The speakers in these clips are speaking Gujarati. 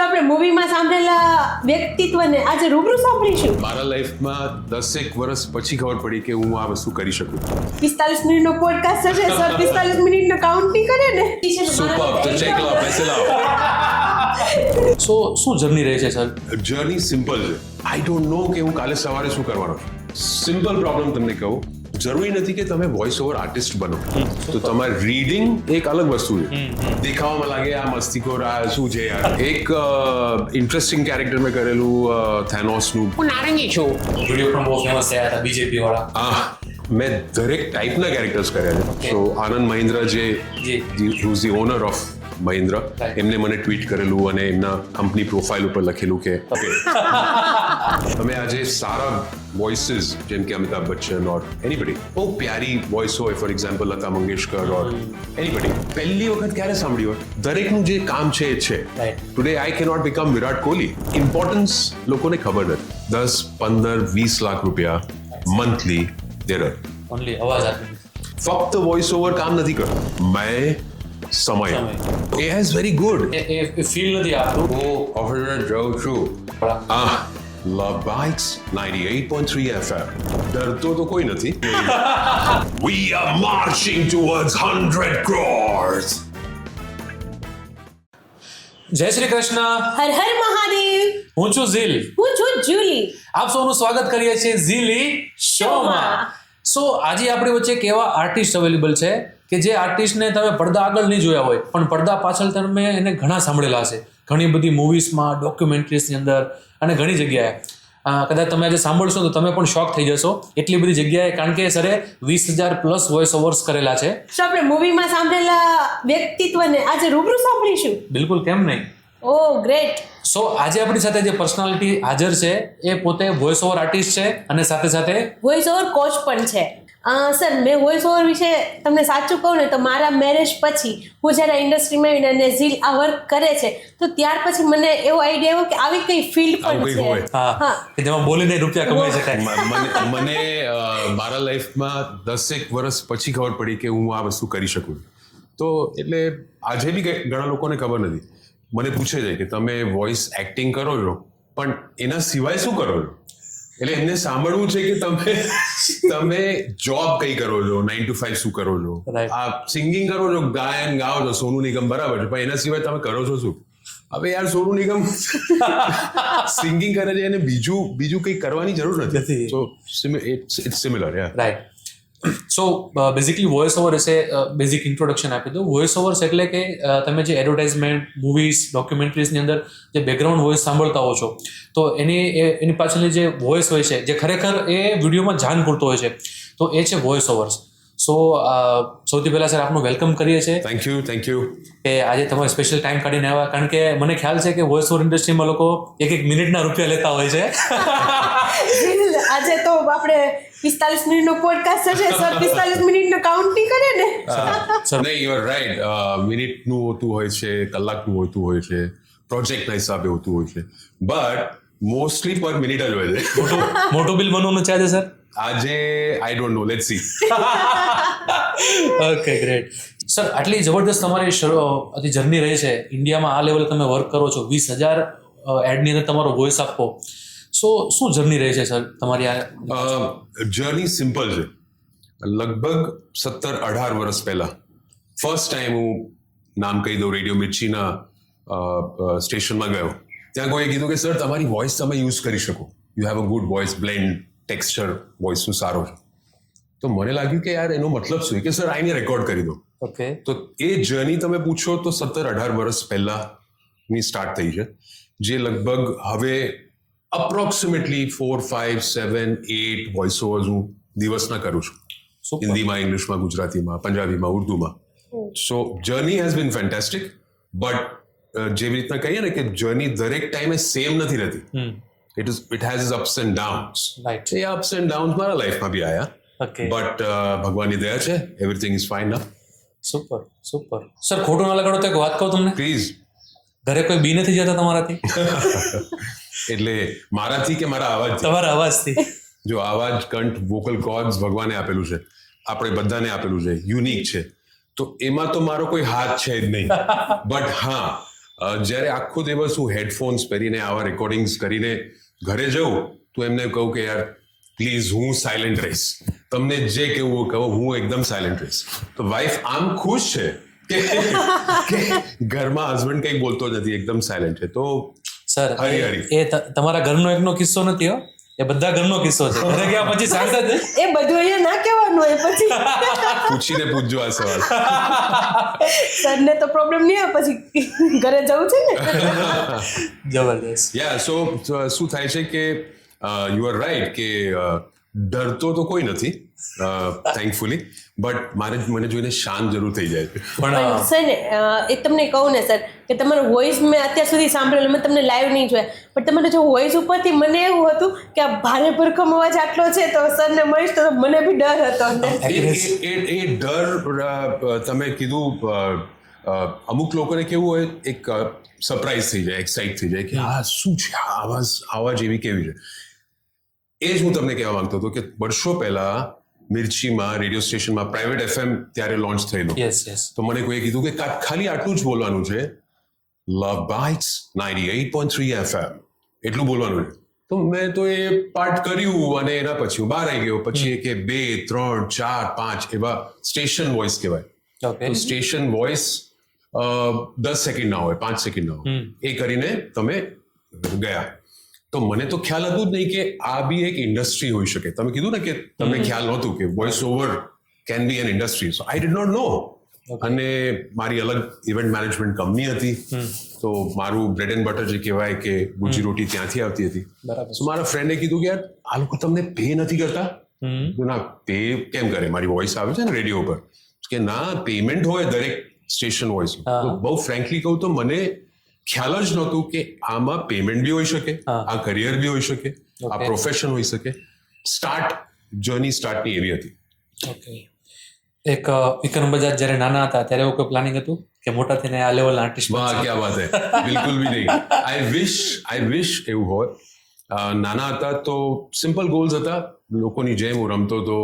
આપણે મૂવીમાં સાંભળેલા વ્યક્તિત્વને આજે રૂબરૂ સાંભળીશું. મારા લાઈફમાં 10 વર્ષ પછી ખબર પડી કે હું આ વસ્તુ કરી શકું. 45 મિનિટનો પોડકાસ્ટ હશે સર. 45 મિનિટનો કાઉન્ટિંગ કરે ને. સુપર, તો ચેક લાવ, પૈસે લાવ. સો શું જર્ની રહે છે સર? જર્ની સિમ્પલ છે. આઈ ડોન્ટ નો કે હું કાલે સવારે શું કરવાનો છું. સિમ્પલ પ્રોબ્લેમ તમને કહું, જરૂરી નથી કે તમે વોઇસ ઓવર આર્ટિસ્ટ બનો. તો તમારે રીડિંગ એક અલગ વસ્તુ છે. દેખાવામાં લાગે આ મસ્તીખોર, આ શું છે યાર. એક ઇન્ટરેસ્ટિંગ કેરેક્ટર મેં કરેલું થેનોસનું. હું નારંગી છું. વિડીયો પણ બહુ ફેમસ થયા હતા બીજેપી વાળા. મેં દરેક ટાઈપના કેરેક્ટર્સ કર્યા છે. સો આનંદ મહિન્દ્રા જે who is the honour of Mahindra, એમને મને ટ્વીટ કરેલું અને એમના કંપની પ્રોફાઇલ ઉપર લખેલું કે તમે આજે સારા વોઇસીસ જેમ કે અમિતાભ બચ્ચન ઓર એનીબડી, બહુ પ્યારી વોઇસ હોય, for example Lata Mangeshkar or anybody, પહેલી વખત ક્યારે સાંભળી હોય. દરેકનું જે કામ છે એ છે. Today I cannot become Virat Kohli. Importance લોકોને ખબર નથી. 10, 15, 20 લાખ રૂપિયા મંથલી દેર ઓનલી અવાજ આપી. ફક્ત વોઇસ ઓવર કામ નથી કરતો. મેં સમય એ હેઝ વેરી ગુડ. એ ફીલ નથી આપતું. હું ઓફિસર જાઉં છું. લવ બાઇટ્સ 98.3 FM. ડરતો તો કોઈ નથી. We are marching towards 100 crores. જય શ્રી કૃષ્ણ. હર હર મહાદેવ. હું છું ઝીલ. હું છું જુલી. આપ સૌનું સ્વાગત કરીએ છીએ ઝીલી શોમાં. સો આજે આપણી વચ્ચે એક એવા આર્ટિસ્ટ અવેલેબલ છે કે જે આર્ટિસ્ટને તમે પડદા આગળ નહીં જોયા હોય, પણ પડદા પાછળ તમે એને ઘણા સાંભળેલા છે. ઘણી બધી મૂવીઝમાં, ડોક્યુમેન્ટરીઝની અંદર અને ઘણી જગ્યાએ. કદાચ તમે આજે સાંભળશો તો તમે પણ શોક થઈ જશો એટલી બધી જગ્યાએ, કારણ કે સરે 20,000+ વોઇસ ઓવર્સ કરેલા છે. આપણે મૂવીમાં સાંભળેલા વ્યક્તિત્વને આજે રૂબરૂ સાંભળીશું. બિલકુલ, કેમ નહીં. ઓ ગ્રેટ. સો આજે આપણી સાથે જે પર્સનાલિટી હાજર છે એ પોતે વોઇસ ઓવર આર્ટિસ્ટ છે અને સાથે સાથે વોઇસ ઓવર કોચ પણ છે. સર, મેં વોઇસ ઓવર વિશે તમને સાચું કહું ને તો મારા મેરેજ પછી હું જ્યારે ઇન્ડસ્ટ્રીમાં આવીને અને ઝીલ આ વર્ક કરે છે તો ત્યાર પછી મને એવો આઈડિયા આવ્યો કે આવી કઈ ફિલ્ડ પણ છે. હા, કે જેમાં બોલીને રૂપિયા કમાઈ શકાય. મને મારા લાઈફમાં 10 વર્ષ પછી ખબર પડી કે હું આ વસ્તુ કરી શકું. તો એટલે આજે બી ઘણા લોકોને ખબર નથી. મને પૂછે છે કે તમે વોઇસ એક્ટિંગ કરો છો પણ એના સિવાય શું કરો છો. એટલે એમને સાંભળવું છે કે તમે જોબ કઈ કરો છો, 9 to 5 શું કરો છો, આ સિંગિંગ કરો છો, ગાયન ગાઓ છો, સોનુ નિગમ બરાબર છે, પણ એના સિવાય તમે કરો છો શું. હવે યાર સોનુ નિગમ સિંગિંગ કરે છે એને બીજું કંઈ કરવાની જરૂર નથી. So it's similar. Right. So basically voice over વિશે બેઝિક ઇન્ટ્રોડક્શન આપી દઉં. વોઇસ ઓવર્સ એટલે કે તમે જે એડવર્ટાઇઝમેન્ટ, મૂવીઝ, ડોક્યુમેન્ટરીઝની અંદર જે બેકગ્રાઉન્ડ વોઇસ સાંભળતા હો છો તો એની પાછળની જે વોઇસ હોય છે જે ખરેખર એ વિડીયોમાં જાન પૂરતો હોય છે તો એ છે વોઇસ ઓવર્સ. સો સૌથી પહેલાં સર આપનું વેલકમ કરીએ છીએ. થેન્ક યુ કે આજે તમારે સ્પેશિયલ ટાઈમ કાઢીને આવ્યા, કારણ કે મને ખ્યાલ છે કે વોઇસ ઓવર ઇન્ડસ્ટ્રીમાં લોકો એક મિનિટના રૂપિયા લેતા હોય છે. આજે તો આપણે 45 મિનિટનો પોડકાસ્ટ હશે સર. 45 મિનિટનો કાઉન્ટિંગ કરે ને. નહીં, યુ આર રાઈટ. મિનિટનું હોતું હોય છે, કલાકનું હોતું હોય છે, પ્રોજેક્ટના હિસાબે હોતું હોય છે, બટ મોસ્ટલી પર મિનિટ જ હોય છે. મોટું બિલ બનવાનું છે આજે સર? આજે આઈ don't no, let's see. Okay, great. Sir, આટલી જબરદસ્ત તમારી જર્ની રહી છે. ઇન્ડિયામાં આ લેવલે તમે વર્ક કરો છો, 20,000 એડની અંદર તમારો વોઇસ આપો. સો શું જર્ની રહી છે સર તમારી આ? જર્ની સિમ્પલ છે. લગભગ 17-18 વર્ષ પહેલા ફર્સ્ટ ટાઈમ હું નામ કહી દઉં, રેડિયો મિર્ચીના સ્ટેશનમાં ગયો. ત્યાં કોઈએ કીધું કે સર તમારી વોઇસ તમે યુઝ કરી શકો, you have a good voice blend, texture વોઇસનું સારો છે. તો મને લાગ્યું કે યાર એનો મતલબ શું કે સર આઈને રેકોર્ડ કરી દો. ઓકે. તો એ જર્ની તમે પૂછો તો 17-18 વર્ષ પહેલાની સ્ટાર્ટ થઈ છે, જે લગભગ હવે અપ્રોક્સિમેટલી 4, 5, 7, 8 વોઇસ ઓવર્સ હું દિવસના કરું છું. હિન્દીમાં, ઇંગ્લિશમાં, ગુજરાતીમાં, પંજાબીમાં, ઉર્દુમાં. So journey has been fantastic. But જેવી રીતના કહીએ ને કે જર્ની દરેક ટાઈમે સેમ નથી રહેતી. It has is ups and downs. Right. A ups and downs મારા લાઈફમાં બી આવ્યા. ઓકે. બટ ભગવાનની દયા છે, everything is fine now. Super. Sir, ખોટું ના લગાડો તો એક વાત કહું તમને. પ્લીઝ. ઘરે કોઈ બી નથી જતા તમારાથી? એટલે મારાથી કે મારા અવાજથી? તમારા અવાજથી. જો અવાજ, કંઠ, વોકલ કોર્ડ્સ ભગવાને આપેલું છે, આપણે બધાને આપેલું છે, યુનિક છે. તો એમાં તો મારો કોઈ હાથ છે જ નહીં. બટ હા, જ્યારે આખો દિવસ હું હેડફોન્સ પહેરીને આવા રેકોર્ડિંગ્સ કરીને ઘરે જાઉં તો એમને કહું કે યાર પ્લીઝ હું સાયલેન્ટ રહીશ, તમને જે કેવું કહો, હું એકદમ સાયલેન્ટ રહીશ. તો વાઈફ આમ ખુશ છે કે ઘરમાં હસબન્ડ કંઈ બોલતો નથી, એકદમ સાયલેન્ટ છે. તો સર હરી. એ તમારા ઘરનો એકનો કિસ્સો નથી હો, એ બધા ઘરનો કિસ્સો છે. ઘરે ગયા પછી શાંત જ એ બધું અહીંયા ના કહેવાનું હોય પછી પૂછીને પૂછજો આ સવાલ. સરને તો પ્રોબ્લેમ નહીં આવે પછી ઘરે જવું છે ને. જબરદસ્ત. યા સો શું થાય છે કે યુ આર રાઈટ કે ડરતો તો કોઈ નથી થેન્કફુલી, બટ મને જોઈને શાંત જરૂર થઈ જાય છે. પણ સર ને એ તમને કહું ને સર કે તમારો વોઇસ મેં અત્યાર સુધી સાંભળેલો, મેં તમને લાઈવ નહીં જોયા, પણ તમારે જો વોઇસ ઉપરથી મને એવું હતું કે આ ભારે ભરખમ અવાજ આટલો છે તો સરને મળીશ તો મને બી ડર હતો અંદર. એ ડર તમે કીધું, અમુક લોકોને કેવું હોય, એક સરપ્રાઈઝ થઈ જાય, એક્સાઇટ થઈ જાય કે આ શું છે, આ આવાજ એવી કેવી છે. એ જ હું તમને કહેવા માંગતો હતો કે વર્ષો પહેલા મિર્ચીમાં રેડિયો સ્ટેશનમાં પ્રાઇવેટ FM ત્યારે લોન્ચ થયેલું. Yes yes. તો મને કોઈએ કીધું કે ખાલી આટલું જ બોલવાનું છે, લવ બાઇટ્સ 98.3 FM એટલું બોલવાનું છે. તો મેં તો એ પાર્ટ કર્યું અને એના પછી હું બહાર આવી ગયો. પછી કે 2, 3, 4, 5 એવા સ્ટેશન વોઇસ કહેવાય. ઓકે. તો સ્ટેશન વોઇસ 10 સેકન્ડ ના હોય, 5 સેકન્ડ ના હોય, એ કરીને તમે ગયા. તો મને તો ખ્યાલ હતું જ નહીં કે આ બી એક ઇન્ડસ્ટ્રી હોઈ શકે. તમે કીધું ને કે તમને ખ્યાલ નહોતું કે voice over can be an industry. So I did not know. અને મારી અલગ ઇવેન્ટ મેનેજમેન્ટ કંપની હતી, તો મારું બ્રેડ એન્ડ બટર જે કહેવાય કે રોજી રોટી ત્યાંથી આવતી હતી. બરાબર. સો મારા ફ્રેન્ડે કીધું કે યાર આ લોકો તમને પે નથી કરતા. ના, પે કેમ કરે, મારી વોઇસ આવે છે ને રેડિયો ઉપર, કે ના પેમેન્ટ હોય દરેક સ્ટેશન વોઇસ. તો બહુ ફ્રેન્કલી કહું તો મને ખ્યાલ જ નહોતું કે આમાં પેમેન્ટ બી હોઈ શકે, આ કરિયર બી હોઈ શકે, આ પ્રોફેશન હોઈ શકે. જર્ની સ્ટાર્ટની એવી હતી. ઓકે. એક વિક્રમ બજાજ જ્યારે નાના હતા ત્યારે એવું કોઈ પ્લાનિંગ હતું કે મોટા થઈને આ લેવલ આર્ટિસ્ટ? વાહ, ક્યાં વાત હે. બિલકુલ બી નહીં. આઈ વિશ એવું હોય. નાના હતા તો સિમ્પલ ગોલ્સ હતા, લોકોની જેમ હું રમતો હતો.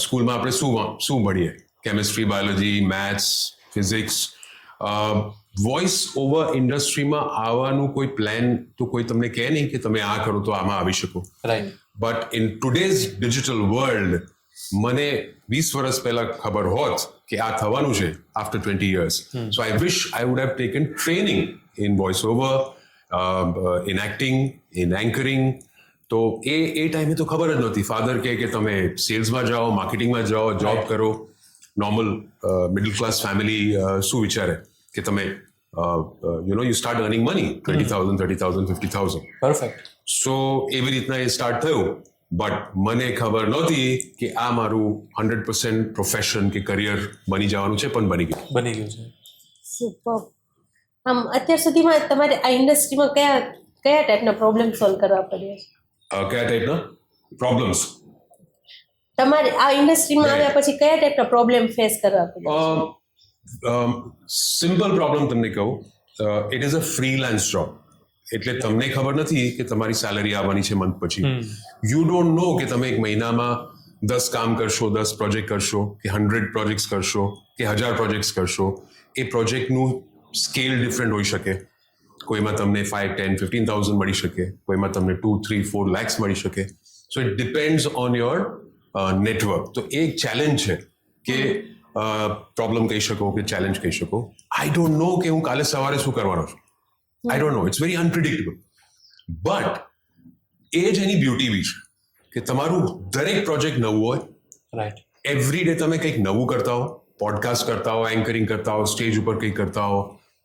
સ્કૂલમાં આપણે શું ભણીએ, chemistry, biology, maths, physics. Voice over ઇન્ડસ્ટ્રીમાં આવવાનું કોઈ પ્લાન તો કોઈ તમને કહે નહીં કે તમે આ કરો તો આમાં આવી શકો. Right. But in today's digital world મને 20 વર્ષ પહેલા ખબર હોત કે આ થવાનું છે after 20 years. So I wish I would have taken training in voice over, in acting, in anchoring. તો એ ટાઈમે તો ખબર જ નહોતી. ફાધર કહે કે તમે સેલ્સમાં જાઓ, માર્કેટિંગમાં જાઓ, જોબ કરો. નોર્મલ મિડલ ક્લાસ ફેમિલી શું વિચારે કે તમે you start earning money, 20,000, 30,000, 50,000. Perfect. So એવી રીતના એ સ્ટાર્ટ થયું. બટ મને ખબર નહોતી કે આ મારું 100% પ્રોફેશન કે કરિયર બની જવાનું છે, પણ બની ગયું. બની ગયું છે. સુપર. આમ અત્યાર સુધીમાં તમારે આ ઇન્ડસ્ટ્રીમાં કયા ટાઈપના પ્રોબ્લેમ સોલ્વ કરવા પડ્યા છે? કયા ટાઈપના પ્રોબ્લેમ્સ? તમારે આ ઇન્ડસ્ટ્રીમાં આવ્યા પછી કયા ટાઈપના પ્રોબ્લેમ ફેસ કરવા પડ્યા? સિમ્પલ પ્રોબ્લેમ તમને કહું, it is a freelance job. એટલે તમને ખબર નથી કે તમારી સેલરી આવવાની છે મંથ પછી. યુ ડોન્ટ નો કે તમે એક મહિનામાં 10 કામ કરશો, 10 પ્રોજેક્ટ કરશો, કે 100 પ્રોજેક્ટ્સ કરશો, કે 1000 પ્રોજેક્ટ્સ કરશો. એ પ્રોજેક્ટનું સ્કેલ ડિફરન્ટ હોઈ શકે. કોઈમાં તમને 5, 10, 15,000 મળી શકે, કોઈમાં તમને 2, 3, 4 lakhs મળી શકે. So it depends on your network. તો એ એક ચેલેન્જ છે કે પ્રોબ્લેમ કહી શકો કે ચેલેન્જ કહી શકો. આઈ ડોન્ટ નો કે હું કાલે સવારે શું કરવાનો છું. I don't know. It's very unpredictable. But એ જ એની બ્યુટી બી છે કે તમારું દરેક પ્રોજેક્ટ નવું હોય. રાઈટ. એવરી ડે તમે કંઈક નવું કરતા હો, પોડકાસ્ટ કરતા હો, એન્કરિંગ કરતા હો, સ્ટેજ ઉપર કંઈક કરતા હો,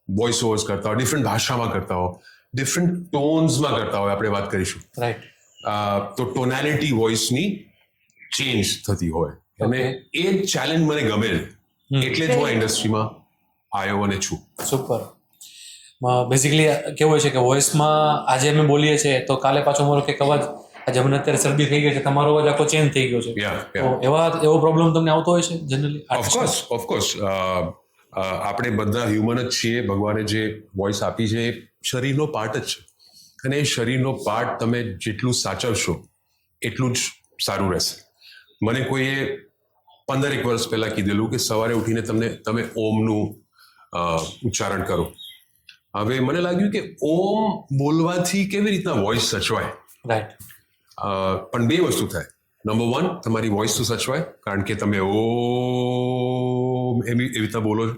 વોઇસ ઓવર્સ કરતા હો, ડિફરન્ટ ભાષામાં કરતા હો, ડિફરન્ટ ટોન્સમાં કરતા હોય. આપણે વાત કરીશું. રાઈટ. તો ટોનાલિટી વોઇસની ચેન્જ થતી હોય અને એ ચેલેન્જ મને ગમે છે. એટલે જ હું આ ઇન્ડસ્ટ્રીમાં આવ્યો અને છું. સુપર. બેઝિકલી કેવું હોય છે કે વોઇસમાં આજે અમે બોલીએ છીએ તો કાલે પાછો મારો કંઈક અવાજ, આજે મને અત્યારે શરદી થઈ ગઈ છે, તમારો અવાજ આખો ચેન્જ થઈ ગયો છે. તો એવો પ્રોબ્લેમ તમને આવતો હોય છે જનરલી? ઓફકોર્સ. આપણે બધા હ્યુમન જ છીએ. ભગવાને જે વોઇસ આપી છે એ શરીરનો પાર્ટ જ છે, અને એ શરીરનો પાર્ટ તમે જેટલું સાચવશો એટલું જ સારું રહેશે. મને કોઈએ 15 વર્ષ પહેલા કીધેલું કે સવારે ઉઠીને તમે ઓમનું ઉચ્ચારણ કરો. હવે મને લાગ્યું કે ઓમ બોલવાથી કેવી રીતના વોઇસ સચવાય. રાઈટ. પણ બે વસ્તુ થાય. નંબર 1, તમારી વોઇસ તો સચવાય કારણ કે તમે ઓમ એવી રીતના બોલો છો.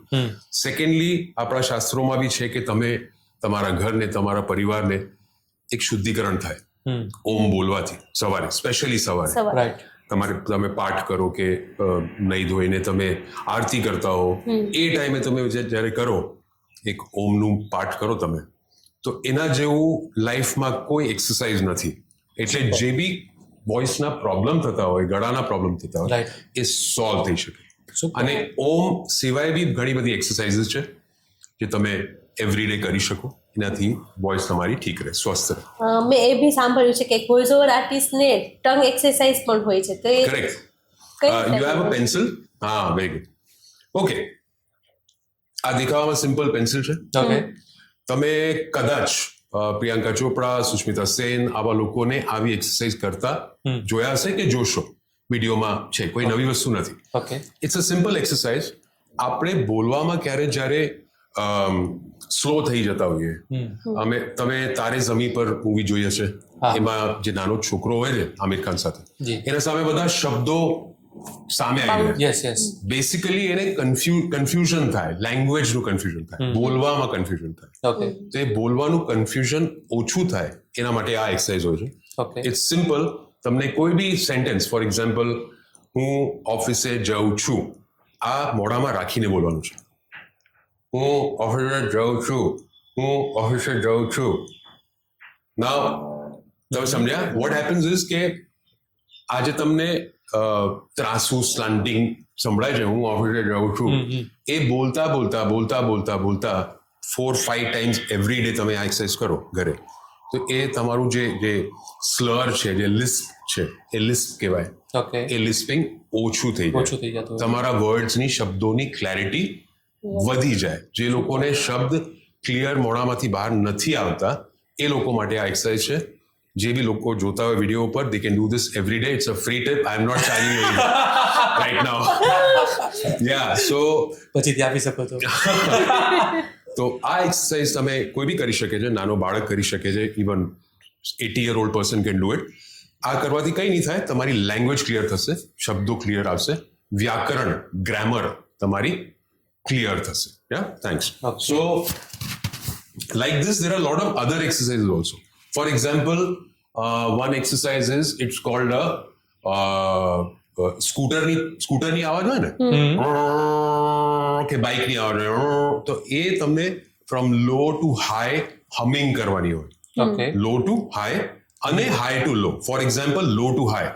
સેકન્ડલી, આપણા શાસ્ત્રોમાં બી છે કે તમે તમારા ઘરને, તમારા પરિવારને એક શુદ્ધિકરણ થાય ઓમ બોલવાથી સવારે, સ્પેશિયલી સવારે. રાઈટ. તમે પાઠ કરો કે નહીં ધોઈને તમે આરતી કરતા હો, એ ટાઈમે તમે જ્યારે કરો એક ઓમનું પાઠ કરો તમે, તો એના જેવું લાઈફમાં કોઈ એક્સરસાઇઝ નથી. એટલે જે બી વોઇસના પ્રોબ્લેમ થતા હોય, ગળાના પ્રોબ્લેમ થતા હોય, એ સોલ્વ થઈ શકે. અને ઓમ સિવાય બી ઘણી બધી એક્સરસાઇઝીસ છે જે તમે એવરીડે કરી શકો. એનાથી વોઇસ તમારી ઠીક રહે, સ્વસ્થ રહે. મેં એ બી સાંભળ્યું છે કે વોઇસ ઓવર આર્ટિસ્ટને ટંગ એક્સરસાઇઝ પણ હોય છે, તો એ correct. You have a pencil? હા, વેરી ગુડ. ઓકે, આ દેખાવામાં સિમ્પલ પેન્સિલ છે. ઓકે. તમે કદાચ પ્રિયંકા ચોપડા, સુષ્મિતા સેન આવા લોકોને આવી એક્સરસાઇઝ કરતા જોયા હશે કે જોશો. વિડીયોમાં છે, કોઈ નવી વસ્તુ નથી. Okay. It's a simple exercise. આપણે બોલવામાં જ્યારે સ્લો થઈ જતા હોઈએ, તમે તારે જમી પર મૂવી જોઈ હશે, એમાં જે નાનો છોકરો હોય છે આમિર ખાન સાથે, એના સામે બધા શબ્દો સામે આવી જાય. Yes yes. બેસિકલી એને કન્ફ્યુઝન થાય, લેંગ્વેજનું કન્ફ્યુઝન થાય, બોલવામાં કન્ફ્યુઝન થાય. ઓકે. તો એ બોલવાનું કન્ફ્યુઝન ઓછું થાય એના માટે આ એક્સરસાઇઝ હોય છે. ઓકે. It's simple. તમને કોઈ બી સેન્ટેન્સ, ફોર એક્ઝામ્પલ, હું ઓફિસે જાઉં છું, આ મોઢામાં રાખીને બોલવાનું છે. હું ઓફિસે જાઉં છું, હું ઓફિસે જાઉં છું. નાઉ તમે સમજ્યા? વોટ હેપન્સ ઇઝ કે આજે તમને ત્રાસુ, સ્લાન્ટિંગ સંભળાય છે, હું ઓફિસે જાઉં છું, એ બોલતા 4-5 ટાઈમ્સ એવરી ડે તમે આ એક્સરસાઇઝ કરો ઘરે, તો એ તમારું જે સ્લર છે, જે લિસ્પ છે, એ લિસ્પ કહેવાય. ઓકે. એ લિસ્પિંગ ઓછું થઈ જાય. તમારા વર્ડ્સની, શબ્દોની ક્લેરિટી વધી જાય. જે લોકોને શબ્દ ક્લિયર મોઢામાંથી બહાર નથી આવતા, એ લોકો માટે આ એક્સરસાઇઝ છે. જે બી લોકો જોતા હોય વિડીયો ઉપર, they can do this every day. It's a free tip. I am not charging you right now. Yeah, so પછી આપી શકો છો. તો આ એક્સરસાઇઝ તમે કોઈ બી કરી શકે છે. નાનો બાળક કરી શકે છે. Even 80-year-old person can do it. આ કરવાથી કંઈ નહીં થાય, તમારી લેંગ્વેજ ક્લિયર થશે, શબ્દો ક્લિયર આવશે, વ્યાકરણ, ગ્રામર તમારી ક્લિયર થશે. Yeah, thanks. So like this, there are a lot of other exercises also. For example, one exercise is, it's called સ્કૂટરની આવાજ હોય ને, કે બાઇકની આવાજ હોય, તો એ તમને from low to high humming કરવાની હોય. ઓકે. લો ટુ હાઈ અને high to low. For example, low to high,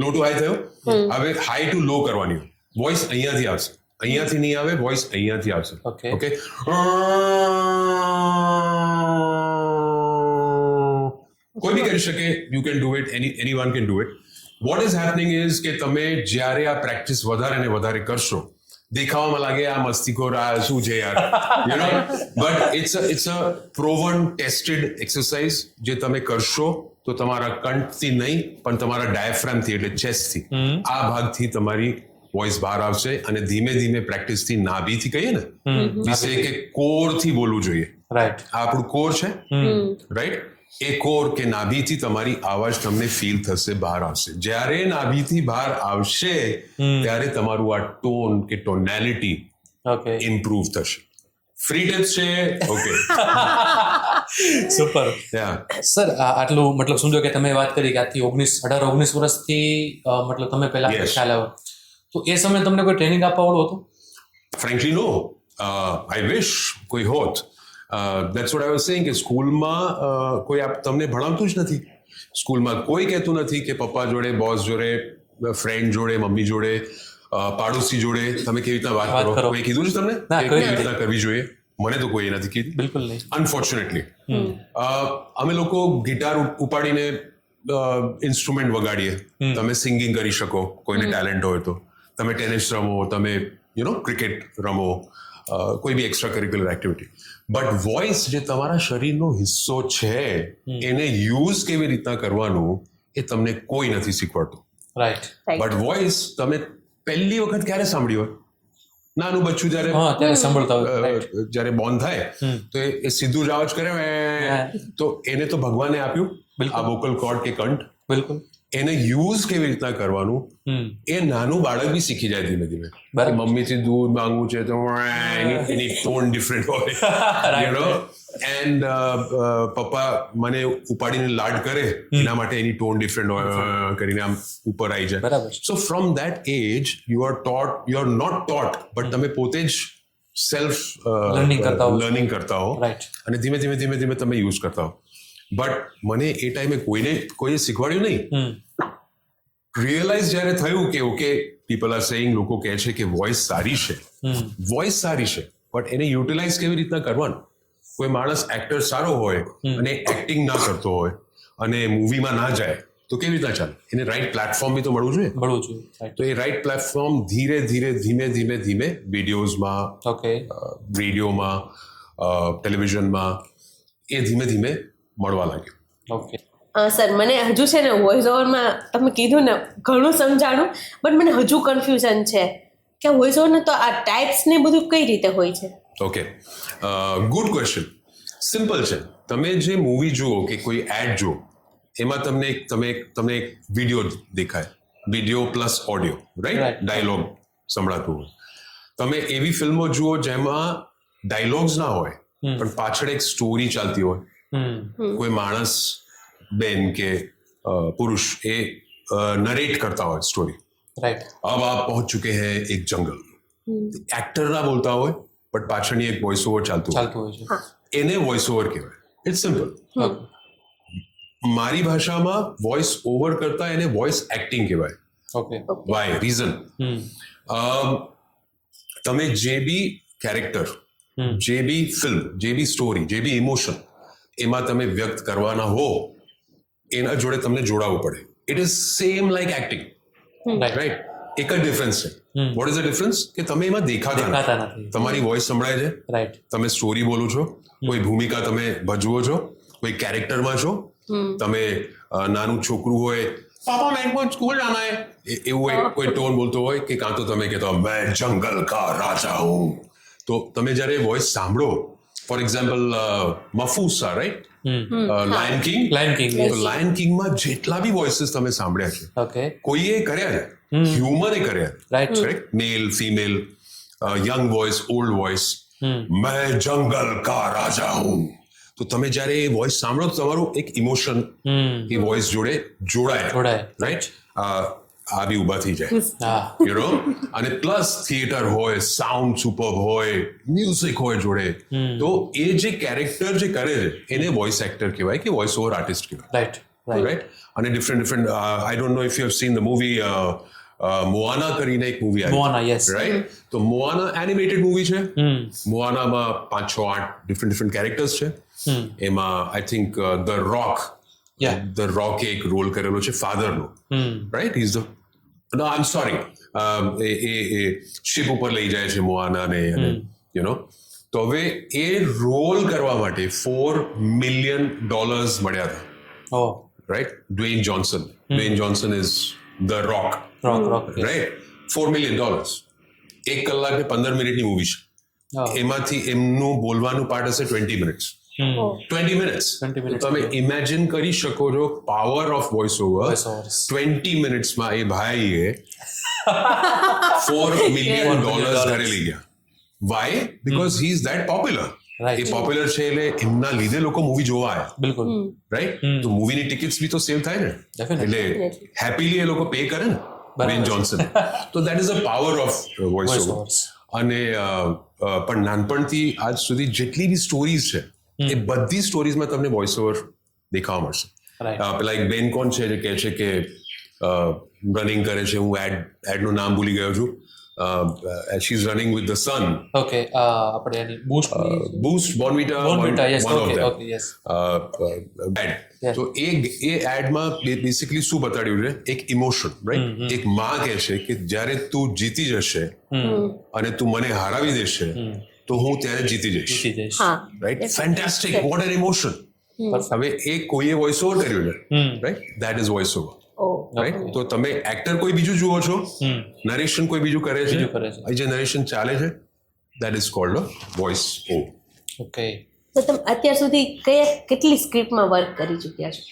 low to high થયો. હવે હાઈ ટુ લો કરવાની હોય. વોઇસ અહીંયાથી આવશે, અહીંયાથી નહીં આવે, વોઇસ અહીંયાથી આવશે. ઓકે. ઓકે. કોઈ બી કરી શકે. You can do it, anyone can do it. What is happening is કે તમે જ્યારે આ પ્રેક્ટિસ વધારે ને વધારે કરશો, દેખાવામાં લાગે આ મસ્તીખોર, આ શું છે યાર, you know, but it's a proven, tested exercise. જે તમે કરશો તો તમારા કંઠથી નહીં, પણ તમારા ડાયાફ્રામથી, એટલે ચેસ્ટથી, આ ભાગથી તમારી વોઇસ બહાર આવશે. અને ધીમે ધીમે પ્રેક્ટિસથી નાભીથી કહીએ ને, વિશે કે કોરથી બોલવું જોઈએ. રાઈટ. આ આપણું કોર છે, રાઈટ. એ કોર કે નાભીથી તમારી અવાજ તમને ફીલ થશે, બહાર આવશે. જ્યારે નાભીથી બહાર આવશે ત્યારે તમારું આ ટોન કે ટોનાલિટી ઓકે ઇમ્પ્રૂવ થશે. ફ્રી ટિપ્સ છે. Okay, super. યા સર, આટલું મતલબ સમજો કે તમે વાત કરી કે આજથી 18-19 વર્ષથી મતલબ તમે પહેલા Yes. ખ્યાલ આવ્યો, તો એ સમયે તમને કોઈ ટ્રેનિંગ આપવા વાળું હતું? ફ્રેન્કલી નો. આઈ વિશ કોઈ હોત. That's what I was saying કે સ્કૂલમાં કોઈ તમને ભણાવતું જ નથી. સ્કૂલમાં કોઈ કહેતું નથી કે પપ્પા જોડે, બોસ જોડે, ફ્રેન્ડ જોડે, મમ્મી જોડે, પાડોશી જોડે તમે કેવી રીતના વાત કરો. કોઈ કીધું છે તમને ના, કે કોઈ કેવી રીતના કરવી જોઈએ? મને તો કોઈ નથી કીધું. બિલકુલ નહીં. અનફોર્ચ્યુનેટલી અમે લોકો ગિટાર ઉપાડીને ઇન્સ્ટ્રુમેન્ટ વગાડીએ. તમે સિંગિંગ કરી શકો, કોઈને ટેલેન્ટ હોય તો. તમે ટેનિસ રમો, તમે ક્રિકેટ રમો, કોઈ બી extra curricular activity. But voice જે તમારા શરીરનો હિસ્સો છે, એને યુઝ કેવી રીતના કરવાનું એ તમને કોઈ નથી શીખવાડતું. રાઈટ. બટ વોઇસ તમે પહેલી વખત ક્યારે સાંભળ્યું હોય? નાનું બચ્ચું હા જ્યારે ત્યારે સાંભળતા હોય right. જ્યારે બોર્ન થાય તો એ સીધું જ અવાજ કરે "મેં", તો એને તો ભગવાને આપ્યું આ વોકલ કોર્ડ કે કંઠ, બિલકુલ એને યુઝ કેવી રીતના કરવાનું એ નાનું બાળક બી શીખી જાય ધીમે ધીમે. બરાબર. મમ્મીથી દૂધ માંગવું છે તો એની ટોન ડિફરન્ટ હોય યુ નો, એન્ડ પપ્પા મને ઉપાડીને લાડ કરે એના માટે એની ટોન ડિફરન્ટ હોય કરીને આમ ઉપર આવી જાય. બરાબર. So from that age you are not taught but તમે પોતે જ સેલ્ફ લર્નિંગ કરતા હો Right. અને ધીમે ધીમે ધીમે ધીમે તમે યુઝ કરતા હો. બટ મને એ ટાઈમે કોઈએ શીખવાડ્યું નહીં. રિયલાઇઝ જ્યારે થયું કે ઓકે પીપલ આર સેઇંગ, લોકો કહે છે કે વોઇસ સારી છે, વોઇસ સારી છે બટ એને યુટિલાઇઝ કેવી રીતના કરવાનું. કોઈ માણસ એક્ટર સારો હોય અને એક્ટિંગ ના કરતો હોય અને મૂવીમાં ના જાય તો કેવી રીતના ચાલે? એને રાઈટ પ્લેટફોર્મ બી તો મળવું જોઈએ. મળવું જોઈએ right. તો એ રાઈટ પ્લેટફોર્મ ધીરે ધીરે ધીમે ધીમે ધીમે વિડીયોઝમાં, Okay. રેડિયોમાં, ટેલિવિઝનમાં એ ધીમે ધીમે મળવા લાગ્યું. Okay. સર મને હજુ છે ને વોઇસ ઓવરમાં તમે કીધું ને ઘણું સમજાણું, બટ મને હજુ કન્ફ્યુઝન છે કે વોઇસ ઓવરને તો આ ટાઈપ્સ ને બધું કઈ રીતે હોય છે? Okay, good question. સિમ્પલ છે. તમે જે મૂવી જુઓ કે કોઈ એડ જુઓ એમાં તમને એક વિડીયો દેખાય, video plus audio, right? Right. Dialogue સંભળાતું હોય. તમે એવી ફિલ્મો જુઓ જેમાં ડાયલોગ્સ ના હોય પણ પાછળ એક સ્ટોરી ચાલતી હોય. કોઈ માણસ, બેન કે પુરુષ એ નરેટ કરતા હોય સ્ટોરી. Right. अब आप पहुंच चुके हैं एक जंगल. एक्टर ना बोलता હોય બટ પાછળની એક વોઇસ ઓવર ચાલતું ચાલતું હોય છે. એને વોઇસ ઓવર કહેવાય. It's simple. Okay. મારી ભાષામાં વોઇસ ઓવર કરતા એને વોઇસ એક્ટિંગ કહેવાય. Okay. વાય રીઝન, તમે જે બી કેરેક્ટર, જે બી ફિલ્મ, જે બી સ્ટોરી, જે બી ઇમોશન એમાં તમે વ્યક્ત કરવાના હો એના જોડે તમને જોડાવવું પડે. It is same like acting, Right. Right? એક જ ડિફરન્સ છે. What is the difference? કે તમે એમાં દેખાતા દેખાતા નથી. નથી. તમારી વોઇસ સંભળાય છે, Right. તમે સ્ટોરી બોલો છો, કોઈ ભૂમિકા તમે ભજવો છો, કોઈ કેરેક્ટરમાં છો. તમે નાનું છોકરું હોય, પાપા મેં કોઈ સ્કૂલ જાના હે, એવું એક કોઈ ટોન બોલતો હોય કે કાં તો તમે કહેતો મેં જંગલ કા રાજા હું. તો તમે જ્યારે વોઇસ સાંભળો, for example Mufasa, right? Lion king. Lion King, yes. તો લાયન કિંગમાં જેટલા બી વોઇસીસ તમે સાંભળ્યા છે, Okay. કોઈએ કર્યા છે, હ્યુમને કર્યા છે, Right. Correct? Male, female, young voice, old voice, મેં જંગલ કા રાજા હું. તો તમે જ્યારે એ વોઇસ સાંભળો તો તમારું એક ઇમોશન એ વોઇસ જોડે જોડાય, જોડાય. રાઈટ? આ બી ઊભા થઈ જાય, હા. You know. અને પ્લસ થિયેટર હોય, સાઉન્ડ સુપર હોય, મ્યુઝિક હોય જોડે, તો એ જે કેરેક્ટર જે કરે છે એને વોઇસ એક્ટર કહેવાય કે વોઇસ ઓવર આર્ટિસ્ટ કહેવાય. Right. Right. રાઈટ? અને different I don't know if you have seen the movie Moana કરીને એક મૂવી આવી, Moana, yes. રાઈટ? તો મોઆના એનિમેટેડ મૂવી છે. મોઆનામાં 5, 6, 8 ડિફરન્ટ કેરેક્ટર્સ છે. એમાં I think the rock, Yeah. The રોકે એક રોલ કરેલો છે ફાધરનો, right? Is the no I am sorry, એ શિપ ઉપર લઈ જાય છે મોઆનાને, યુ નો. તો હવે એ રોલ કરવા માટે $4 million મળ્યા હતા, Oh. Right? Dwayne Johnson is the rock, Rock. Yes. Right? $4 million. 1 કલાક ને 15 મિનિટની મૂવી છે. Oh. એમાંથી એમનું બોલવાનું પાર્ટ હશે 20 મિનિટ્સ. 20 મિનિટ્સ. 20 minutes. તમે ઇમેજિન કરી શકો છો power of voice over. Voice overs. 20 મિનિટ્સમાં એ ભાઈએ $4 million ઘરે લઈ ગયા. Why? Because he is that popular. Right. એ પોપ્યુલર છે એટલે એમના લીધે લોકો મૂવી જોવા આવ્યા, બિલકુલ. રાઈટ? તો મૂવીની ટિકિટ્સ બી તો સેવ થાય ને, Definitely. એટલે હેપીલી એ લોકો પે કરે ને. બરાબર. બેન જોન્સન. તો that is a power of voice Voice over. overs. અને પણ નાનપણથી આજ સુધી જેટલી બી સ્ટોરીઝ છે એ બધી સ્ટોરીઝમાં તમને વોઇસ ઓવર દેખાવા મળશે. Right. પેલા એક બેન કોણ છે જે કહે છે કે રનિંગ કરે છે, હું એડનું નામ ભૂલી ગયો છું, she is running with the sun, Okay. આપણે એની boost boost, Bournvita, Bonvita, yes. one of Okay. them. Okay. Yes. Ad. Yes. તો એ એડમાં બેસિકલી શું બતાડ્યું છે? એક ઇમોશન, રાઈટ? એક માં કહે છે કે જ્યારે તું જીતી જશે અને તું મને હરાવી દેશે તો હું ત્યારે જીતી જઈશ, જીતી જઈશ. હા. Right? Fantastic, what an emotion. હવે એ કોઈએ વોઇસ ઓવર કર્યું છે, right? That is voice over. Oh right? તો તમે એક્ટર કોઈ બીજું જુઓ છો, નરેશન કોઈ બીજું કરે છે, બીજું કરે છે. જે નરેશન ચાલે છે that is called voice over. Okay. તો તમે અત્યાર સુધી કેટલી સ્ક્રિપ્ટમાં વર્ક કરી ચૂક્યા છો?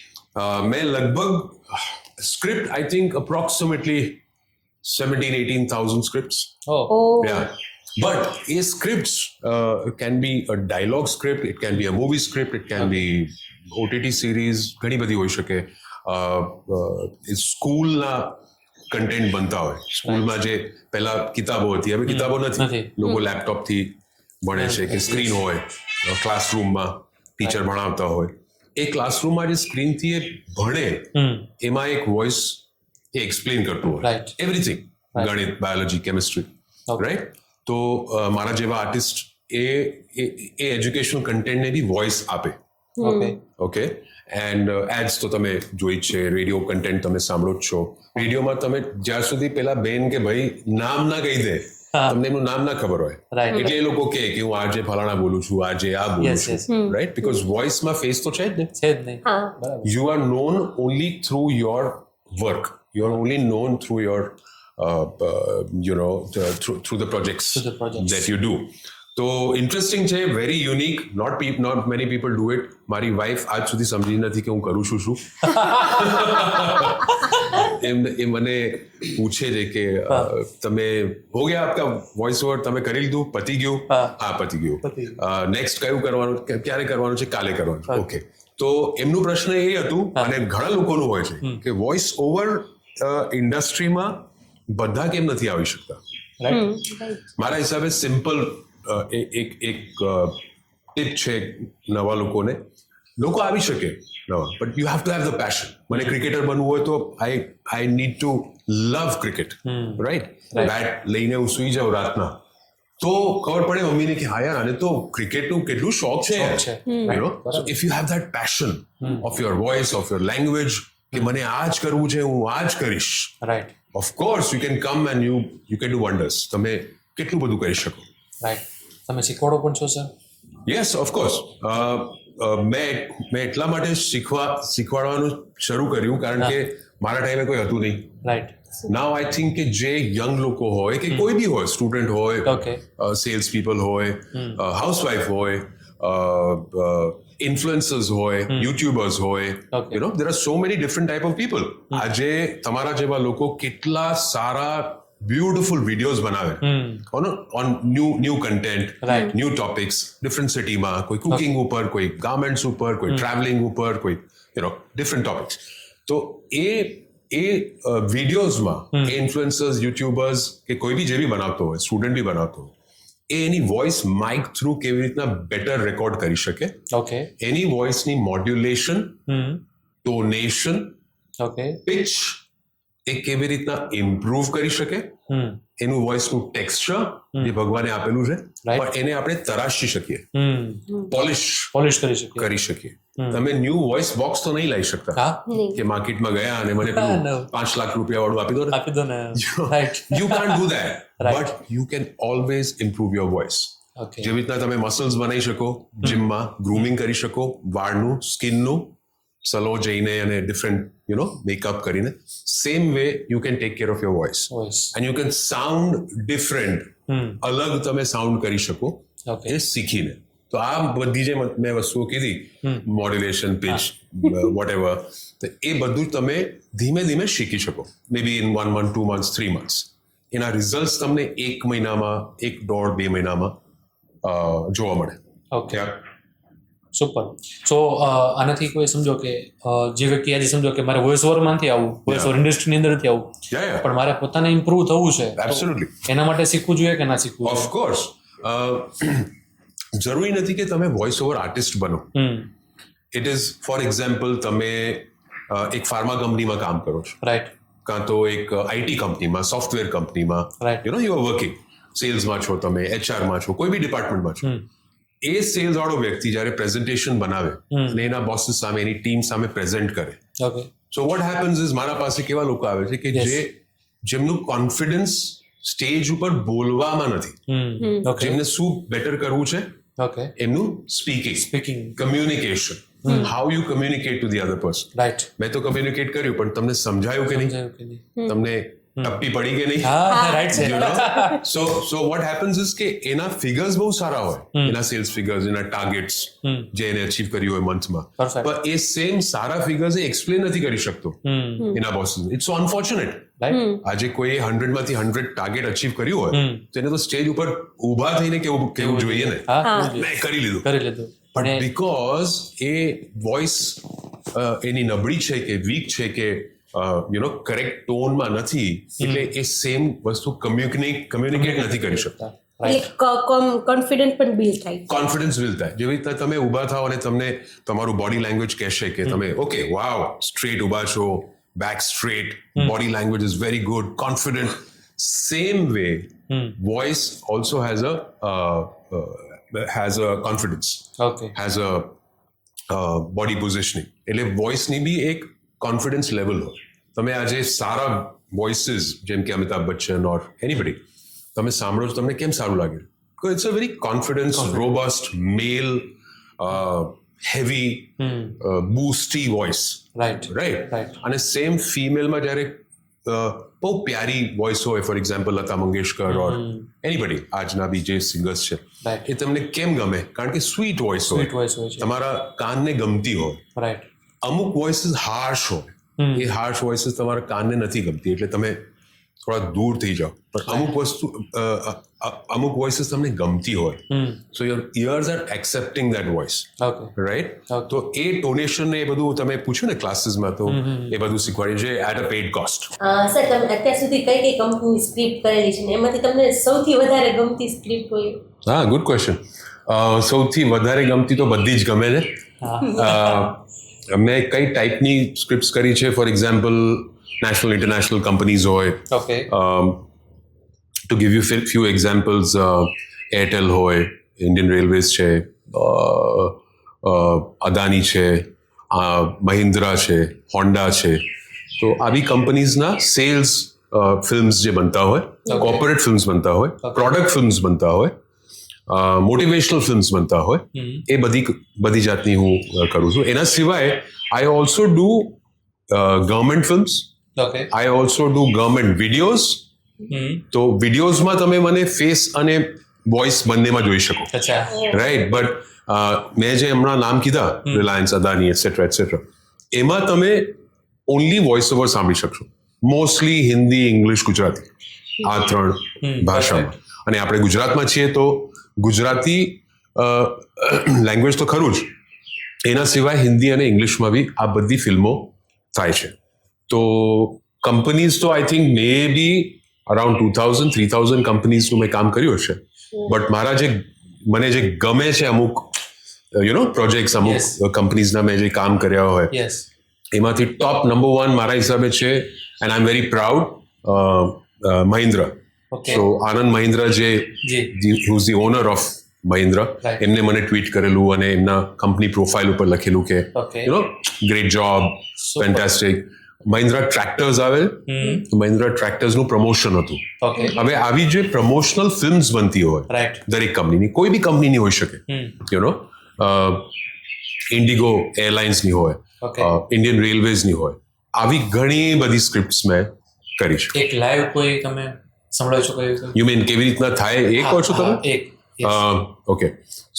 મેં લગભગ script I think approximately 17,000-18,000 scripts. Oh Yeah. But a scripts can be a dialogue script, it can be a movie script, it can be OTT series, ઘણી બધી હોઈ શકે. સ્કૂલના કન્ટેન્ટ બનતા હોય, સ્કૂલમાં જે પહેલા કિતાબો હતી, હવે કિતાબો નથી, લોકો લેપટોપથી ભણે છે કે સ્ક્રીન હોય ક્લાસરૂમમાં ટીચર ભણાવતા હોય, એ ક્લાસરૂમમાં જે સ્ક્રીનથી એ ભણે એમાં એક વોઇસ એ એક્સપ્લેન કરતું હોય Right. એવરીથિંગ, ગણિત, બાયોલોજી, કેમિસ્ટ્રી, રાઈટ? તો મારા જેવા આર્ટિસ્ટ એ એજ્યુકેશનલ કન્ટેન્ટને બી વોઇસ આપે. ઓકે. ઓકે, એન્ડ એડ્સ તો તમે જોઈ જ છે, રેડિયો કન્ટેન્ટ તમે સાંભળો જ છો. રેડિયોમાં તમે જ્યાં સુધી પેલા બેન કે ભાઈ નામ ના કહી દે, તમને એનું નામ ના ખબર હોય, Right. એટલે એ લોકો કે હું આજે ફલાણા બોલું છું, આજે આ બોલું Yes, છું, yes. રાઈટ? બીકોઝ વોઇસમાં ફેસ તો છે જ ને. છે જ નહીં. હા બરાબર. You are known only through your work. You are only known through your, through the projects Through the projects. that you do. તો ઇન્ટરેસ્ટિંગ છે, very unique. Not many people do it. મારી વાઈફ આજ સુધી સમજી નથી કે હું કરું છું શું. એ મને પૂછે છે કે તમે હો ગયા આપકા વોઇસ ઓવર, તમે કરી લીધું, પતી ગયું? હા પતી ગયું. નેક્સ્ટ કયું કરવાનું, ક્યારે કરવાનું છે? કાલે કરવાનું છે. ઓકે. તો એમનું પ્રશ્ન એ હતું, અને ઘણા લોકોનું હોય છે કે વોઇસ ઓવર ઇન્ડસ્ટ્રીમાં બધા કેમ નથી આવી શકતા? મારા હિસાબે સિમ્પલ એક ટીપ છે નવા લોકોને. લોકો આવી શકે નવા, but you have to have the passion. મને ક્રિકેટર બનવું હોય તો I need to love cricket, right? Bat લઈને હું સુઈ જાઉં રાતના તો ખબર પડે મમ્મીને કે હા યાર આને તો ક્રિકેટનું કેટલું શોખ છે. સો if you have that passion of your voice, of your language, કે મને આ જ કરવું છે, હું આ જ કરીશ, right. Of course you can come and you can do wonders. તમે કેટલું બધું કરી શકો. રાઈટ. તમે શીખવાડો પણ છો સર? Yes, of course. મેં એટલા માટે શીખવાડવાનું શરૂ કર્યું કારણ કે મારા ટાઈમે કોઈ હતું નહીં. રાઈટ. નાઉ આઈ થિંક કે જે યંગ લોકો હોય કે કોઈ બી હોય, સ્ટુડન્ટ હોય, ઓકે. સેલ્સ પીપલ હોય, હાઉસવાઈફ હોય, ઇન્ફ્લુએન્સર્સ હોય, યુટ્યુબર્સ હોય, Okay. there are so many different type of people. આજે તમારા જેવા લોકો કેટલા સારા બ્યુટિફુલ વિડીયોઝ બનાવે on new content, Right. New topics, different સિટીમાં, કોઈ કુકિંગ ઉપર, કોઈ ગાર્મેન્ટ્સ ઉપર, કોઈ ટ્રાવેલિંગ ઉપર, કોઈ ડિફરન્ટ ટોપિક્સ. તો એ વિડીયોઝમાં એ ઇન્ફ્લુએન્સર્સ, યુટ્યુબર્સ કે કોઈ બી જે બી બનાવતો હોય, સ્ટુડન્ટ બી બનાવતો હોય, એ એની વોઇસ માઇક થ્રુ કેવી રીતના બેટર રેકોર્ડ કરી શકે, ઓકે. એની વોઇસની મોડ્યુલેશન, ટોનેશન, ઓકે. પિચ એ કેવી રીતના ઇમ્પ્રૂવ કરી શકે, એનું વોઇસનું ટેક્સચર જે ભગવાને આપેલું છે, Right. પણ એને આપણે તરાશી શકીએ, પોલિશ પોલિશ કરી શકીએ. કરી શકીએ. તમે ન્યૂ વોઇસ બોક્સ તો નહીં લાવી શકતા હા, કે માર્કેટમાં ગયા અને મને No. 5 લાખ રૂપિયા વાળું આપી દો ને. આપી દો ને. Right. You can't do that. Right. But you can always improve your voice. Okay. જેવી રીતના તમે મસલ્સ બનાવી શકો, જીમમાં ગ્રૂમિંગ કરી શકો, વાળનું, સ્કિનનું, સલો જઈને અને ડિફરન્ટ મેકઅપ કરીને, same way you can take care of your voice voice. And you can sound different. અલગ તમે સાઉન્ડ કરી શકો ઓકે. એ શીખીને. તો આ બધી જે મેં વસ્તુઓ કીધી, મોડ્યુલેશન, પિચ, વોટ એવર, તો એ બધું તમે ધીમે ધીમે શીખી શકો. Maybe in 1 month, 2 months, 3 months. એના રિઝલ્ટ તમને 1 મહિનામાં, 1.5-2 મહિનામાં જોવા મળે. ઓકે. સુપર. સો આનાથી કોઈ સમજો કે જે વ્યક્તિ આજે સમજો કે મારે વોઇસ ઓવરમાંથી આવું, વોઇસ ઓવર ઇન્ડસ્ટ્રીની અંદરથી આવું, પણ મારે પોતાને ઇમ્પ્રૂવ થવું છે, તો એબ્સોલ્યુટલી, એના માટે શીખવું જોઈએ કે ના શીખવું જોઈએ? ઓફકોર્સ. જરૂરી નથી કે તમે વોઇસ ઓવર આર્ટિસ્ટ બનો. ઇટ ઇઝ ફોર એક્ઝામ્પલ, તમે એક ફાર્મા કંપનીમાં કામ કરો છો, રાઈટ. કાં તો એક આઈટી કંપનીમાં, સોફ્ટવેર કંપનીમાં, Right. યુ આર વર્કિંગ, સેલ્સમાં છો તમે, એચઆરમાં છો, કોઈ બી ડિપાર્ટમેન્ટમાં છો. એ સેલ્સ વાળો વ્યક્તિ જ્યારે પ્રેઝન્ટેશન બનાવે અને એના બોસીસ સામે, એની ટીમ સામે પ્રેઝન્ટ કરે, okay. So what happens is, મારા પાસે કેવા લોકો આવે છે કે જેમનું કોન્ફિડન્સ સ્ટેજ ઉપર બોલવામાં નથી, ઓકે. જેમને શું બેટર કરવું છે, ઓકે. એમનું speaking, speaking. Communication, how you communicate to the other person. Right. મેં તો કમ્યુનિકેટ કર્યું પણ તમને સમજાયું કે નહીં, તમને ટપ્પી પડી કે નહીં. હા રાઈટ છે. You know? so what happens is કે એના ફિગર્સ બહુ સારા હોય, એના સેલ્સ ફિગર્સ, એના ટાર્ગેટ્સ જે એને અચીવ કર્યું હોય મંથમાં, Perfect. પણ એ સેમ સારા ફિગર્સ એ એક્સપ્લેન નથી કરી શકતો એના બોસીસ. It's so unfortunate. આજે કોઈ 100 માંથી 100 ટાર્ગેટ અચીવ કર્યું હોય તો એને તો સ્ટેજ ઉપર ઊભા થઈને કેવું જોઈએ ને, મેં કરી લીધું. પણ બીકોઝ એ વોઇસ એની નબળી છે કે વીક છે કે કરેક્ટ ટોનમાં નથી, એટલે એ સેમ વસ્તુ કમ્યુનિકેટ નથી કરી શકતા. કોન્ફિડન્સ પણ બિલ્ડ થાય. કોન્ફિડન્સ બિલ્ડ થાય. જેવી રીતે તમે ઊભા થાઓ અને તમને તમારું બોડી લેંગ્વેજ કહેશે કે તમે ઓકે વાવ સ્ટ્રેટ ઊભા છો, back straight, body language is very good, confident. Same way voice also has a confidence, has a body positioning. એટલે વોઇસની બી એક કોન્ફિડન્સ લેવલ હોય. તમે આજે સારા વોઇસીસ જેમ કે અમિતાભ બચ્ચન ઓર એનીબડી તમે સાંભળો છો, તમને કેમ સારું લાગે? Because it's a very confidence, robust, male, heavy, boosty voice. Right. અને સેમ ફિમેલમાં જ્યારે બહુ પ્યારી વોઇસ હોય, for example Lata Mangeshkar or anybody આજના બી જે સિંગર્સ છે, એ તમને કેમ ગમે? કારણ કે સ્વીટ વોઇસ હોય, તમારા કાનને ગમતી હોય. રાઈટ. અમુક વોઇસીસ હાર્શ હોય, એ હાર્શ વોઇસીસ તમારા કાનને નથી ગમતી એટલે તમે થોડા દૂર થઈ જાઓ. પણ અમુક વોઇસીસ તમને ગમતી હોય, so your ears are accepting that voice. Right. તો એ ટોનેશન ને એ બધું તમે પૂછ્યું ને ક્લાસીસમાં, તો એ બધું શીખવાડ્યું છે at a paid cost. Sir તમે અત્યાર સુધી કઈ કઈ કંપની સ્ક્રિપ્ટ કરેલી છે ને એમાંથી તમને સૌથી વધારે ગમતી સ્ક્રિપ્ટ હોય? હા, ગુડ ક્વેશ્ચન. સૌથી વધારે ગમતી તો બધી જ ગમે છે. મેં કઈ ટાઈપની સ્ક્રિપ્ટ્સ કરી છે? For example national international companies હોય. To give you few examples, Airtel હોય, ઇન્ડિયન રેલવેઝ છે, અદાની છે, મહિન્દ્રા છે, હોન્ડા છે. તો આવી કંપનીઝના સેલ્સ ફિલ્મ્સ જે બનતા હોય, કોર્પોરેટ ફિલ્મ્સ બનતા હોય, પ્રોડક્ટ ફિલ્મ્સ બનતા હોય, મોટિવેશનલ ફિલ્મ્સ બનતા હોય, એ બધી જાતની હું કરું છું. એના સિવાય I also do government films, I also do government videos. તો વિડીયોઝમાં તમે મને ફેસ અને વોઇસ બંનેમાં જોઈ શકો. રાઈટ. બટ મેં જે હમણાં નામ કીધા, રિલાયન્સ, અદાની એટસેટ્રા, એમાં તમે ઓનલી વોઇસ ઓવર સાંભળી શકશો. મોસ્ટલી હિન્દી, ઇંગ્લિશ, ગુજરાતી, આ 3 ભાષામાં. અને આપણે ગુજરાતમાં છીએ તો ગુજરાતી લેંગ્વેજ તો ખરું જ, એના સિવાય હિન્દી અને ઇંગ્લિશમાં બી આ બધી ફિલ્મો થાય છે. તો કંપનીઝ તો I think May B around 2000-3000 કંપનીઝનું મેં કામ કર્યું હશે. બટ મને જે ગમે છે અમુક પ્રોજેક્ટ્સ, અમુક કંપનીઝના મેં જે કામ કર્યા હોય, એમાંથી ટોપ નંબર 1 મારા હિસાબે છે, and I am very proud, Mahindra. So Anand Mahindra જે who's the owner of Mahindra, એમને મને ટ્વીટ કરેલું અને એમના કંપની પ્રોફાઇલ ઉપર લખેલું કે great job, fantastic. Mahindra tractors આવે, મહિન્દ્રા ટ્રેક્ટર્સનું પ્રમોશન હતું. હવે આવી જે પ્રમોશનલ ફિલ્મ્સ બનતી હોય દરેક કંપનીની, કોઈ બી કંપનીની હોઈ શકે, ઇન્ડિગો એરલાઇન્સની હોય, ઇન્ડિયન રેલવેઝની હોય, આવી ઘણી બધી સ્ક્રિપ્ટ્સ મેં કરી છે. એક લાઈવ કોઈ તમે સંભળાવી શકો? યુ મીન કેવી રીતના થાય એ કહો છો તમે? Okay.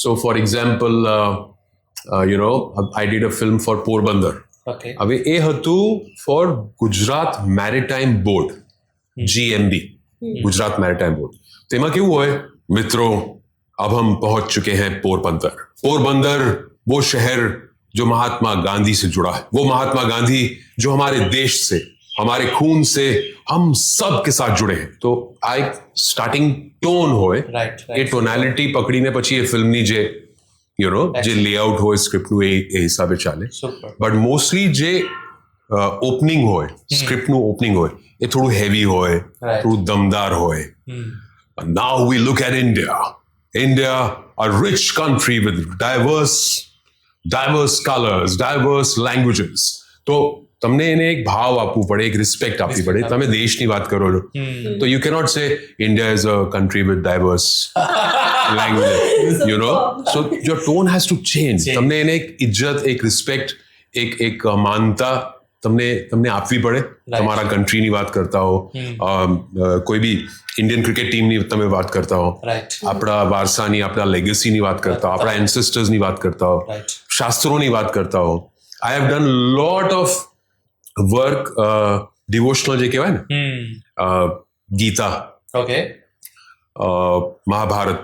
So for example I did a film for Porbandar. હવે એ હતું for Gujarat maritime board, GMB, Gujarat maritime board. તેમાં કેવું હોય, મિત્રો अब हम पहुंच चुके हैं पोरबंदर. पोरबंदर वो शहर जो महात्मा गांधी से जुड़ा है, वो महात्मा गांधी जो हमारे देश से, हमारे खून से हम सब के साथ जुड़े हैं. तो આ એક સ્ટાર્ટિંગ ટોન હોય, એ ટોનાલિટી પકડીને પછી એ ફિલ્મની જે જે લેઆઉટ હોય સ્ક્રિપ્ટનું એ હિસાબે ચાલે. બટ મોસ્ટલી જે ઓપનિંગ હોય, સ્ક્રિપ્ટનું ઓપનિંગ હોય, એ થોડું હેવી હોય, થોડું દમદાર હોય. Now we look at India, a rich country with diverse colors, diverse languages. તો તમને એને એક ભાવ આપવું પડે, એક રિસ્પેક્ટ આપવી પડે. તમે દેશની વાત કરો છો તો you cannot say India is a country with diverse language, you know, so your tone has to change. તમને એને એક ઇજ્જત, એક રિસ્પેક્ટ, એક માનતા તમને આપવી પડે. તમારા કન્ટ્રીની વાત કરતા હો, કોઈ બી ઇન્ડિયન ક્રિકેટ ટીમની તમે વાત કરતા હો, આપણા વારસાની, આપણા લેગસીની વાત કરતા હો, આપણા એન્સેસ્ટર્સની વાત કરતા હો, શાસ્ત્રોની વાત કરતા હો. I have done lot of work devotional જે કહેવાય ને, ગીતા, ઓકે, મહાભારત,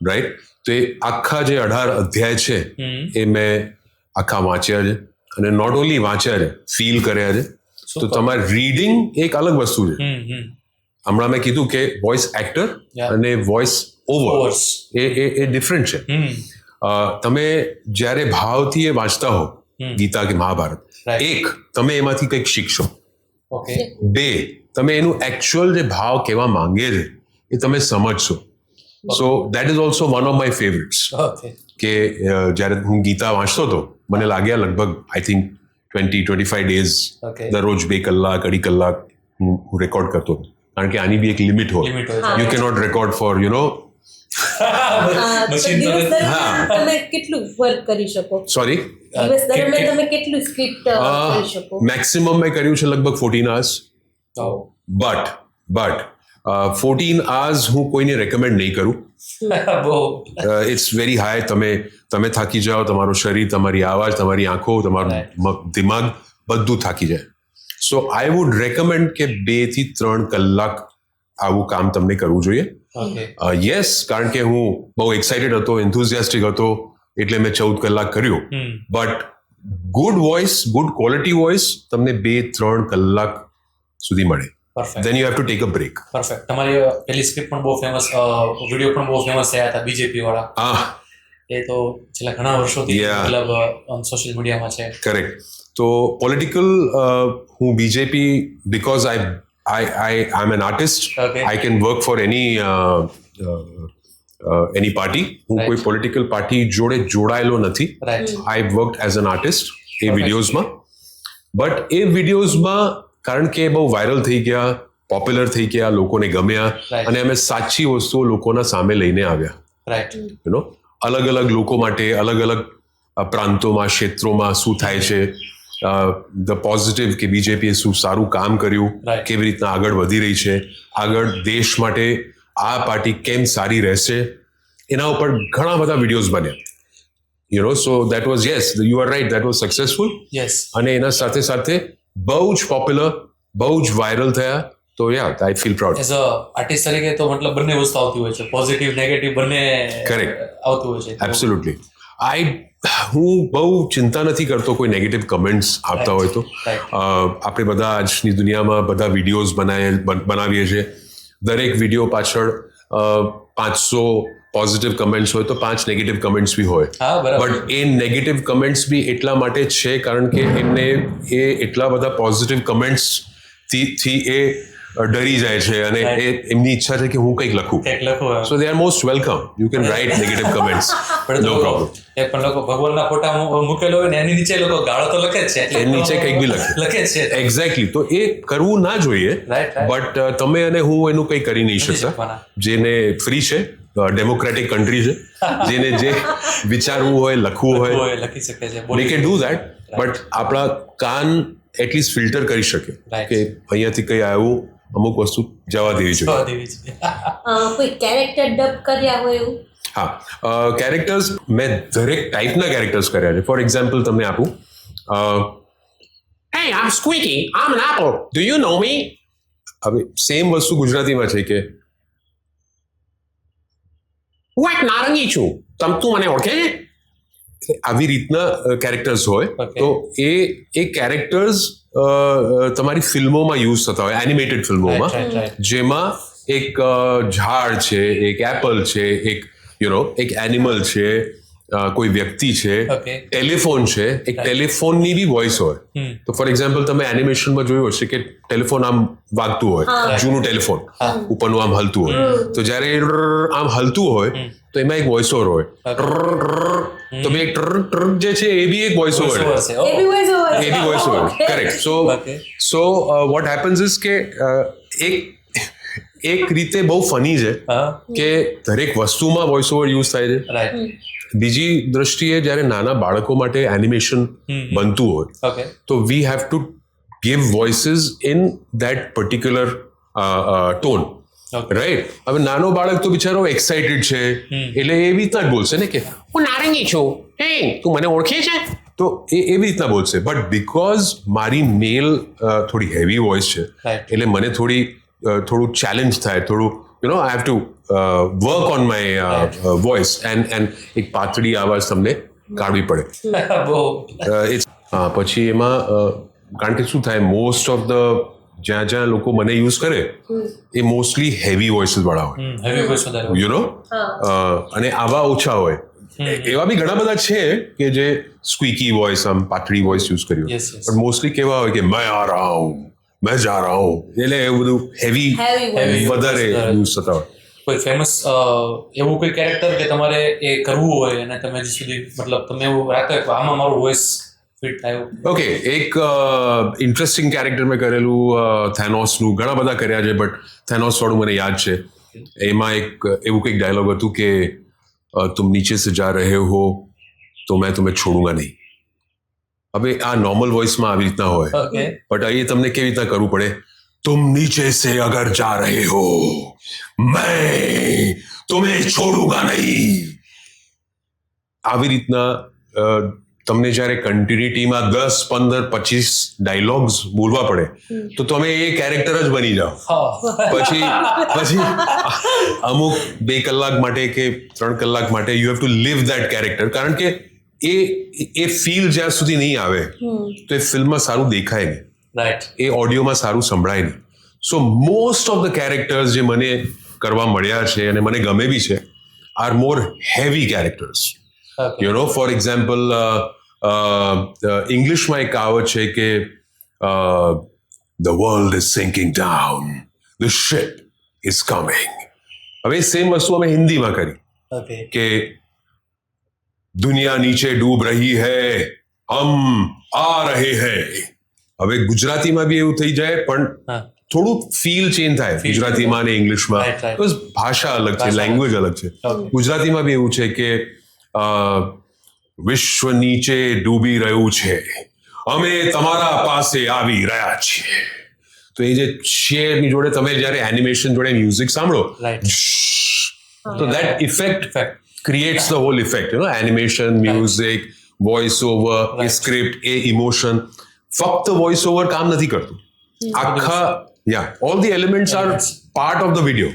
રાઈટ. તો એ આખા જે 18 અધ્યાય છે એ મેં આખા વાંચ્યા છે, અને નોટ ઓનલી વાંચ્યા છે, ફીલ કર્યા છે. તો તમારે રીડિંગ એક અલગ વસ્તુ છે. હમણાં મેં કીધું કે વોઇસ એક્ટર અને વોઇસ ઓવર એ ડિફરન્ટ છે. તમે જ્યારે ભાવથી એ વાંચતા હો ગીતા કે મહાભારત, એક તમે એમાંથી કંઈક શીખશો, બે તમે એનું એકચ્યુઅલ જે ભાવ કહેવા માંગે છે એ તમે સમજશો. So that is also one of my favourites. કે જ્યારે હું ગીતા વાંચતો હતો, મને લાગ્યા લગભગ આઈ થિંક 20-25 ડેઝ દરરોજ 2 કલાક 2.5 કલાક હું રેકોર્ડ કરતો હતો. કારણ કે આની બી એક લિમિટ હોય. You cannot record for you know. તમે કેટલું વર્ક કરી શકો? સોરી, દિવસ દરમિયાન તમે કેટલું સ્ક્રિપ્ટ કરી શકો? મેક્સિમમ મેં કર્યું છે લગભગ 14 hours. બટ 14 hours હું કોઈને રેકમેન્ડ નહીં કરું. It's very high. તમે થાકી જાઓ, તમારું શરીર, તમારી આવાજ, તમારી આંખો, તમારું દિમાગ બધું થાકી જાય. સો આઈ વુડ રેકમેન્ડ કે 2 થી 3 કલાક આવું કામ તમને કરવું જોઈએ. યસ, કારણ કે હું બહુ એક્સાઇટેડ હતો, એન્થુઝિયાસ્ટિક હતો, એટલે મેં 14 કલાક કર્યું. But good voice, good quality voice તમને 2-3 કલાક સુધી મળે. Then you have to take a break. Perfect. તમારી પેલી સ્ક્રિપ્ટ પણ બહુ ફેમસ, વિડીયો પણ બહુ ફેમસ થયા હતા બીજેપી વાળા. એ તો છેલ્લા ઘણા વર્ષોથી મતલબ સોશિયલ મીડિયામાં છે. કરેક્ટ. તો પોલિટિકલ હું BJP because I am an artist, I can work for any party. હું કોઈ પોલિટિકલ પાર્ટી જોડે જોડાયેલો નથી. I worked as an artist એ વિડીયોઝમાં. બટ એ વિડીયોઝમાં કારણ કે બહુ વાયરલ થઈ ગયા, પોપ્યુલર થઈ ગયા, લોકોને ગમ્યા, અને અમે સાચી વસ્તુઓ લોકોના સામે લઈને આવ્યા. યુ નો, અલગ અલગ લોકો માટે, અલગ અલગ પ્રાંતોમાં, ક્ષેત્રોમાં શું થાય છે, ધ પોઝિટિવ, કે બીજેપીએ શું સારું કામ કર્યું, કેવી રીતના આગળ વધી રહી છે, આગળ દેશ માટે આ પાર્ટી કેમ સારી રહેશે, એના ઉપર ઘણા બધા વિડીયોઝ બન્યા. You know, so that was, yes, you are right, that was successful. અને એના સાથે સાથે બહુ જ પોપ્યુલર, બહુ જ વાયરલ થયા. તો yeah, I feel proud. As a artist તરીકે તો મતલબ બંને વસ્તુ આવતી હોય છે, પોઝિટિવ નેગેટિવ બંને આવતું હોય છે. એબ્સોલ્યુટલી. હું બહુ ચિંતા નથી કરતો કોઈ નેગેટિવ કમેન્ટ્સ આપતા હોય તો. આપણે બધા આજની દુનિયામાં બધા વિડીયોઝ બનાવીએ છીએ. દરેક વિડીયો પાછળ 500 પોઝિટિવ કમેન્ટ્સ હોય તો 5 નેગેટિવ કમેન્ટ્સ બી હોય. બટ એ નેગેટિવ કમેન્ટ્સ બી એટલા માટે છે કારણ કે એમને એ એટલા બધા પોઝિટિવ કમેન્ટ્સ થી એ ડરી જાય છે, અને એમની ઈચ્છા છે કે હું કંઈક લખું. So they are most welcome. You can write negative comments, no problem. એ પણ લોકો ભગવાનના ફોટા મૂકેલો હોય ને એની નીચે લોકો ગાળો તો લખે જ છે, એની નીચે કંઈક બી લખે જ છે. એક્ઝેક્ટલી. તો એ કરવું ના જોઈએ. બટ તમે અને હું એનું કંઈ કરી નહીં શકતા. જેને ફ્રી છે, ડેમોક્રેટિક કન્ટ્રી છે, જેને જે વિચારવું હોય, લખવું હોય, લખી શકે છે. We can do that. But આપણા કાન એટલીસ્ટ ફિલ્ટર કરી શકે કે અહીંયાથી કંઈ આવ્યું, અમુક વસ્તુ જવા દેવી જોઈએ. કોઈ કેરેક્ટર ડબ કર્યા હોય એવું? હા, કેરેક્ટર્સ મેં દરેક ટાઈપના કેરેક્ટર્સ કર્યા છે. ફોર એક્ઝામ્પલ તમને આપું, hey, I'm Squeaky, I'm an apple, do you know me? હવે સેમ વસ્તુ ગુજરાતીમાં છે કે હું એક નારંગી છું, તું મને ઓળખે છે? આવી રીતના કેરેક્ટર્સ હોય તો એ કેરેક્ટર્સ તમારી ફિલ્મોમાં યુઝ થતા હોય, એનિમેટેડ ફિલ્મોમાં, જેમાં એક ઝાડ છે, એક એપલ છે, એક યુ નો એક એનિમલ છે, કોઈ વ્યક્તિ છે, ટેલિફોન છે, એક ટેલિફોનની બી વોઇસ હોય. તો ફોર એક્ઝામ્પલ તમે એનિમેશનમાં જોયું હશે કે ટેલિફોન આમ વાગતું હોય, જૂનું ટેલિફોન ઉપરનું આમ હલતું હોય. તો જ્યારે આમ હલતું હોય તો એમાં એક વોઇસ ઓવર હોય, તો બે ટ્રક જે છે એ બી એક વોઇસ ઓવર Voice over છે. એ બી voice over એ બી voice over Okay. Correct Okay. So what happens is કે એક રીતે બહુ ફની છે હા કે દરેક વસ્તુમાં વોઇસ ઓવર યુઝ થાય છે રાઈટ બીજી દ્રષ્ટિએ જ્યારે નાના બાળકો માટે એનિમેશન બનતું હોય ઓકે તો we have to give voices in that particular tone Okay. Right હવે નાનો બાળક તો બિચારો એક્સાઇટેડ છે એટલે એવી રીતના જ બોલશે ને કે હું નારંગી છું હે તું મને ઓળખે છે તો એ એવી રીતના બોલશે બટ બીકોઝ મારી મેલ થોડી હેવી વોઇસ છે Right. એટલે મને થોડું ચેલેન્જ થાય થોડું આઈ have to work on my voice and એક પાતળી આવાજ તમને કાઢવી પડે બહુ પછી એમાં કારણ કે શું થાય મોસ્ટ ઓફ ધ જ્યાં લોકો મને યુઝ કરે એ મોસ્ટલી હેવી વોઇસીસ વાળા હોય હેવી વોઇસ વધારે યુ નો અને આવા ઓછા હોય એવા બી ઘણા બધા છે કે જે સ્ક્વીકી વોઇસ આમ પાતળી વોઇસ યુઝ કર્યું Yes, yes. પણ મોસ્ટલી કેવા હોય કે મેં આ રહા હું મેં જા રહા હું એટલે એવું બધું Heavy voice. વધારે યુઝ થતા હોય કોઈ ફેમસ એવું કોઈ કેરેક્ટર કે તમારે એ કરવું હોય અને તમે હજી સુધી મતલબ તમે એવું રાખો કે આમાં મારું વોઇસ ફિટ થાય ઓકે એક ઇન્ટરેસ્ટિંગ કેરેક્ટર મેં કરેલું થેનોસનું ઘણા બધા કર્યા છે બટ થેનોસ વાળું મને યાદ છે એમાં એક એવું કંઈક ડાયલોગ હતું કે તુમ નીચે સે જા રહે હો તો મેં तुम्हें છોડુંગા નહીં હવે આ નોર્મલ વોઇસમાં આવી રીતના હોય ઓકે બટ અહીં તમને કેવી રીતના કરવું પડે तुम नीचे से अगर जा रहे हो मैं तुम्हें छोड़ूंगा नहीं આવી રીતના તમને જ્યારે કન્ટિન્યુટીમાં 10, 15, 25 ડાયલોગ્સ બોલવા પડે તો તમે એ કેરેક્ટર જ બની જાઓ પછી અમુક 2 કલાક માટે કે 3 કલાક માટે you have to leave that character કારણ કે એ ફીલ જ્યાં સુધી નહીં આવે તો એ ફિલ્મમાં સારું દેખાય નહીં રાઈટ એ ઓડિયોમાં સારું સંભળાય નહીં સો મોસ્ટ ઓફ ધ કેરેક્ટર્સ જે મને કરવા મળ્યા છે અને મને ગમે બી છે are more heavy characters you know for example ઇંગ્લિશમાં એક કહાવત છે કે the world is sinking down the ship is coming હવે સેમ વસ્તુ અમે હિન્દીમાં કરી ઓકે કે દુનિયા નીચે ડૂબ રહી હૈ હમ આ રહે હૈ હવે ગુજરાતીમાં બી એવું થઈ જાય પણ હા થોડું ફીલ ચેન્જ થાય ગુજરાતીમાં અને ઇંગ્લિશમાં Right, right. Because ભાષા અલગ છે લેંગ્વેજ અલગ છે ગુજરાતીમાં બી એવું છે કે વિશ્વ નીચે ડૂબી રહ્યું છે અમે તમારા પાસે આવી રહ્યા છીએ તો એ જે શેરની જોડે તમે જ્યારે એનિમેશન જોડે મ્યુઝિક સાંભળો રાઈટ તો that effect effect creates the whole effect animation music voice over એ સ્ક્રિપ્ટ એ ઇમોશન ફક્ત વોઇસ ઓવર કામ નથી કરતું આખા all the elements are part of the video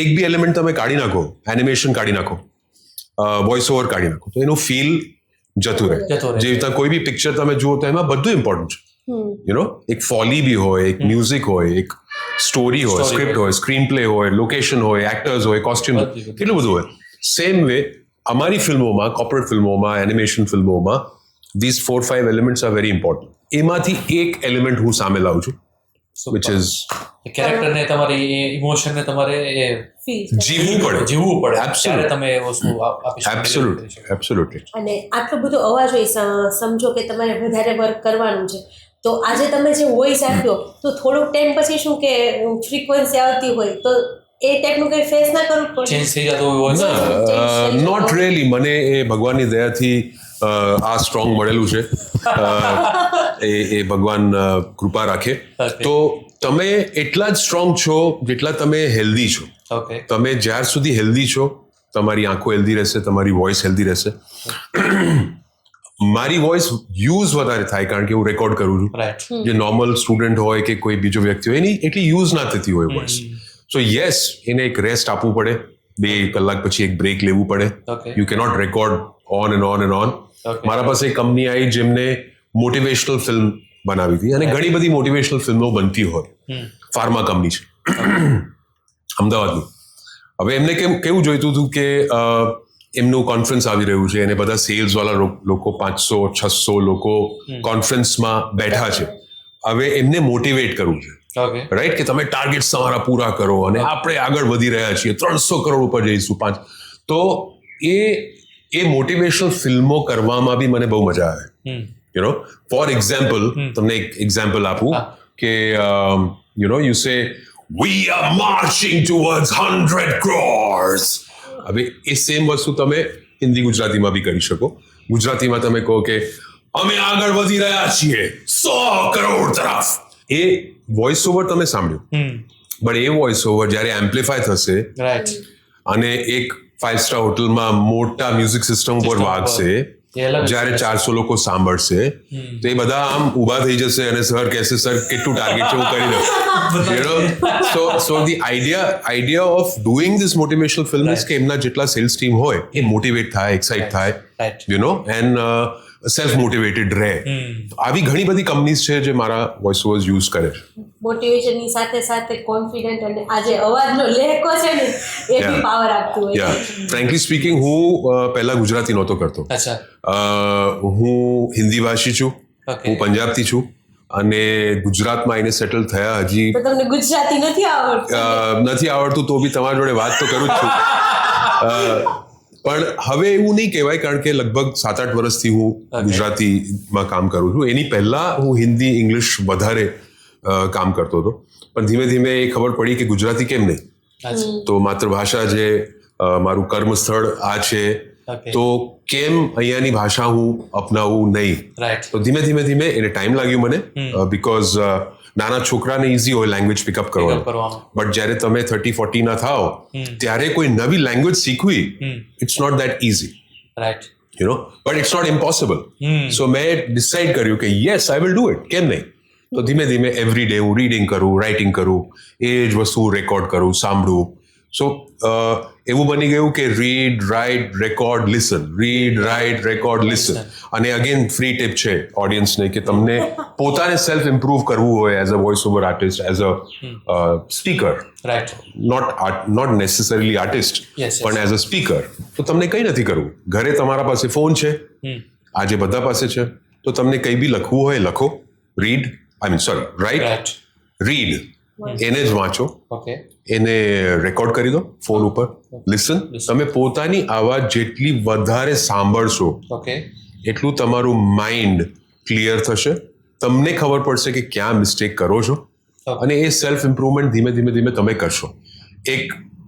એક બી એલિમેન્ટ તમે કાઢી નાખો એનિમેશન કાઢી નાખો વોઇસ ઓવર કાઢી નાખો તો એનું ફીલ જતું રહે જતું રહે. જે રીતના કોઈ બી પિક્ચર તમે જુઓ તો એમાં બધું ઇમ્પોર્ટન્ટ છે યુ નો એક ફોલી બી હોય એક મ્યુઝિક હોય એક સ્ટોરી હોય Story સ્ક્રિપ્ટ હોય સ્ક્રીન પ્લે હોય લોકેશન હોય એક્ટર્સ હોય કોસ્ટ્યુમ બધું. કેટલું બધું હોય સેમ વે અમારી ફિલ્મોમાં કોર્પોરેટ ફિલ્મોમાં એનિમેશન ફિલ્મોમાં these 4-5 elements are very important એમાંથી એક એલિમેન્ટ હું સામે લાવું છું which is કેરેક્ટર ને તમારી ઇમોશન ને તમારે એ Feel. જીવવું પડે જીવવું પડે Absolutely. ત્યારે તમે એ વસ્તુ આપી શકો એબ્સોલ્યુટલી અને આટલો બધો અવાજ હોય સમજો કે તમારે વધારે વર્ક કરવાનું છે તો આજે તમે જે વોઇસ આપ્યો તો થોડોક ટાઈમ પછી શું કે ફ્રીક્વન્સી આવતી હોય તો એ ટાઈપનું કંઈ ફેસ ના કરવું પડે ચેન્જ થઈ જતો હોય નોટ રિયલી મને એ ભગવાનની દયાથી આ સ્ટ્રોંગ મળેલું છે એ ભગવાન કૃપા રાખે Okay. તો તમે એટલા જ સ્ટ્રોંગ છો જેટલા તમે હેલ્ધી છો ઓકે તમે જ્યાર સુધી હેલ્ધી છો તમારી આંખો હેલ્ધી રહેશે તમારી વોઇસ હેલ્ધી રહેશે મારી વોઇસ યુઝ વધારે થાય કારણ કે હું રેકોર્ડ કરું છું રાઈટ જે નોર્મલ સ્ટુડન્ટ હોય કે કોઈ બીજો વ્યક્તિ હોય એની એટલી યુઝ ના થતી હોય વોઇસ સો યસ એને એક રેસ્ટ આપવું પડે 2 કલાક પછી એક બ્રેક લેવું પડે Okay. You cannot record on and on and on Okay. મારા પાસે એક કંપની આવી જેમને મોટિવેશનલ ફિલ્મ બનાવી હતી અને ઘણી બધી મોટિવેશનલ ફિલ્મો બનતી હોય ફાર્મા કંપની છે અમદાવાદની હવે એમને કેવું જોઈતું હતું કે એમનું કોન્ફરન્સ આવી રહ્યું છે અને બધા સેલ્સ વાળા લોકો 500-600 લોકો કોન્ફરન્સમાં બેઠા છે હવે એમને મોટિવેટ કરવું છે ઓકે રાઈટ કે તમે ટાર્ગેટ્સ તમારા પૂરા કરો અને આપણે આગળ વધી રહ્યા છીએ 300 કરોડ ઉપર જઈશું 5 તો એ એ મોટિવેશનલ ફિલ્મો કરવામાં બી મને બહુ મજા આવે. યુ નો, ફોર એક્ઝામ્પલ, તમને એક એક્ઝામ્પલ આપું કે you know, you say we are marching towards 100 crores. હવે એ સેમ વસ્તુ તમે હિન્દી ગુજરાતીમાં બી કરી શકો. ગુજરાતીમાં તમે કહો કે અમે આગળ વધી રહ્યા છીએ 100 કરોડ તરફ. એ વોઇસ ઓવર તમે સાંભળ્યું, બટ એ વોઇસ ઓવર જ્યારે એમ્પ્લિફાય થશે રાઈટ અને એક 5 સ્ટાર હોટલમાં મોટા મ્યુઝિક સિસ્ટમ ઉપર વાગશે, જ્યારે 400 લોકો સાંભળશે, તો એ બધા આમ ઊભા થઈ જશે અને સર કહેશે, સર કેટલું ટાર્ગેટ છે હું કરી દઉં. You know, so the idea of doing this motivational film is કે એમના જેટલા સેલ્સ ટીમ હોય એ મોટિવેટ થાય, એક્સાઇટ થાય, you know, and self motivated રહે. આવી ઘણી બધી કંપનીઝ છે જે મારા વોઇસ ઓવર્સ યુઝ કરે છે. મોટિવેશનની સાથે સાથે કોન્ફિડન્ટ અને આ જે અવાજનો લહેકો છે ને એ બી પાવર આપતું હોય છે. ફ્રેન્કલી સ્પીકિંગ, હું પહેલા ગુજરાતી નહોતો કરતો. હું હિન્દી ભાષી છું, હું પંજાબથી છું, અને ગુજરાતમાં આવીને સેટલ થયા હજી તો તમને ગુજરાતી નથી આવડતું? નથી આવડતું તો બી તમારી જોડે વાત તો કરું જ છું. પણ હવે એવું નહીં કહેવાય, કારણ કે લગભગ 7-8 વર્ષથી હું ગુજરાતીમાં કામ કરું છું. એની પહેલા હું હિન્દી, ઇંગ્લિશ વધારે કામ કરતો હતો, પણ ધીમે ધીમે એ ખબર પડી કે ગુજરાતી કેમ નહીં. તો માતૃભાષા જે મારું કર્મ સ્થળ આ છે, તો કેમ અહીંયાની ભાષા હું અપનાવું નહીં. તો ધીમે ધીમે એને ટાઈમ લાગ્યું મને, બીકોઝ નાના છોકરાને ઇઝી હોય લેંગ્વેજ પિકઅપ કરવાનું, બટ જ્યારે તમે 30-40 ના થાવ ત્યારે કોઈ નવી લેંગ્વેજ શીખવી, it's not that easy, you know, but it's not impossible. So મેં ડિસાઇડ કર્યું કે yes, I will do it, કેમ નહીં. તો ધીમે ધીમે એવરી ડે હું રીડિંગ કરું, રાઇટિંગ કરું, એ જ વસ્તુ રેકોર્ડ કરું, સાંભળું. સો એવું બની ગયું કે read, write, record, listen, read, write, record, listen. અને અગેન ફ્રી ટિપ છે ઓડિયન્સને કે તમને પોતાને સેલ્ફ ઇમ્પ્રૂવ કરવું હોય as a voice over artist, as a speaker, not necessarily artist, પણ એઝ અ સ્પીકર, તો તમને કંઈ નથી કરવું. ઘરે તમારા પાસે ફોન છે, આજે બધા પાસે છે, તો તમને કંઈ બી લખવું હોય લખો, રીડ, રાઇટ, રીડ, એને જ વાંચો, એને રેકોર્ડ કરી દો ફોન ઉપર, લિસન. તમે પોતાની આવાજ જેટલી વધારે સાંભળશો એટલું તમારું માઇન્ડ ક્લિયર થશે, તમને ખબર પડશે કે ક્યાં મિસ્ટેક કરો છો, અને એ સેલ્ફ ઇમ્પ્રુવમેન્ટ ધીમે ધીમે તમે કરશો. એક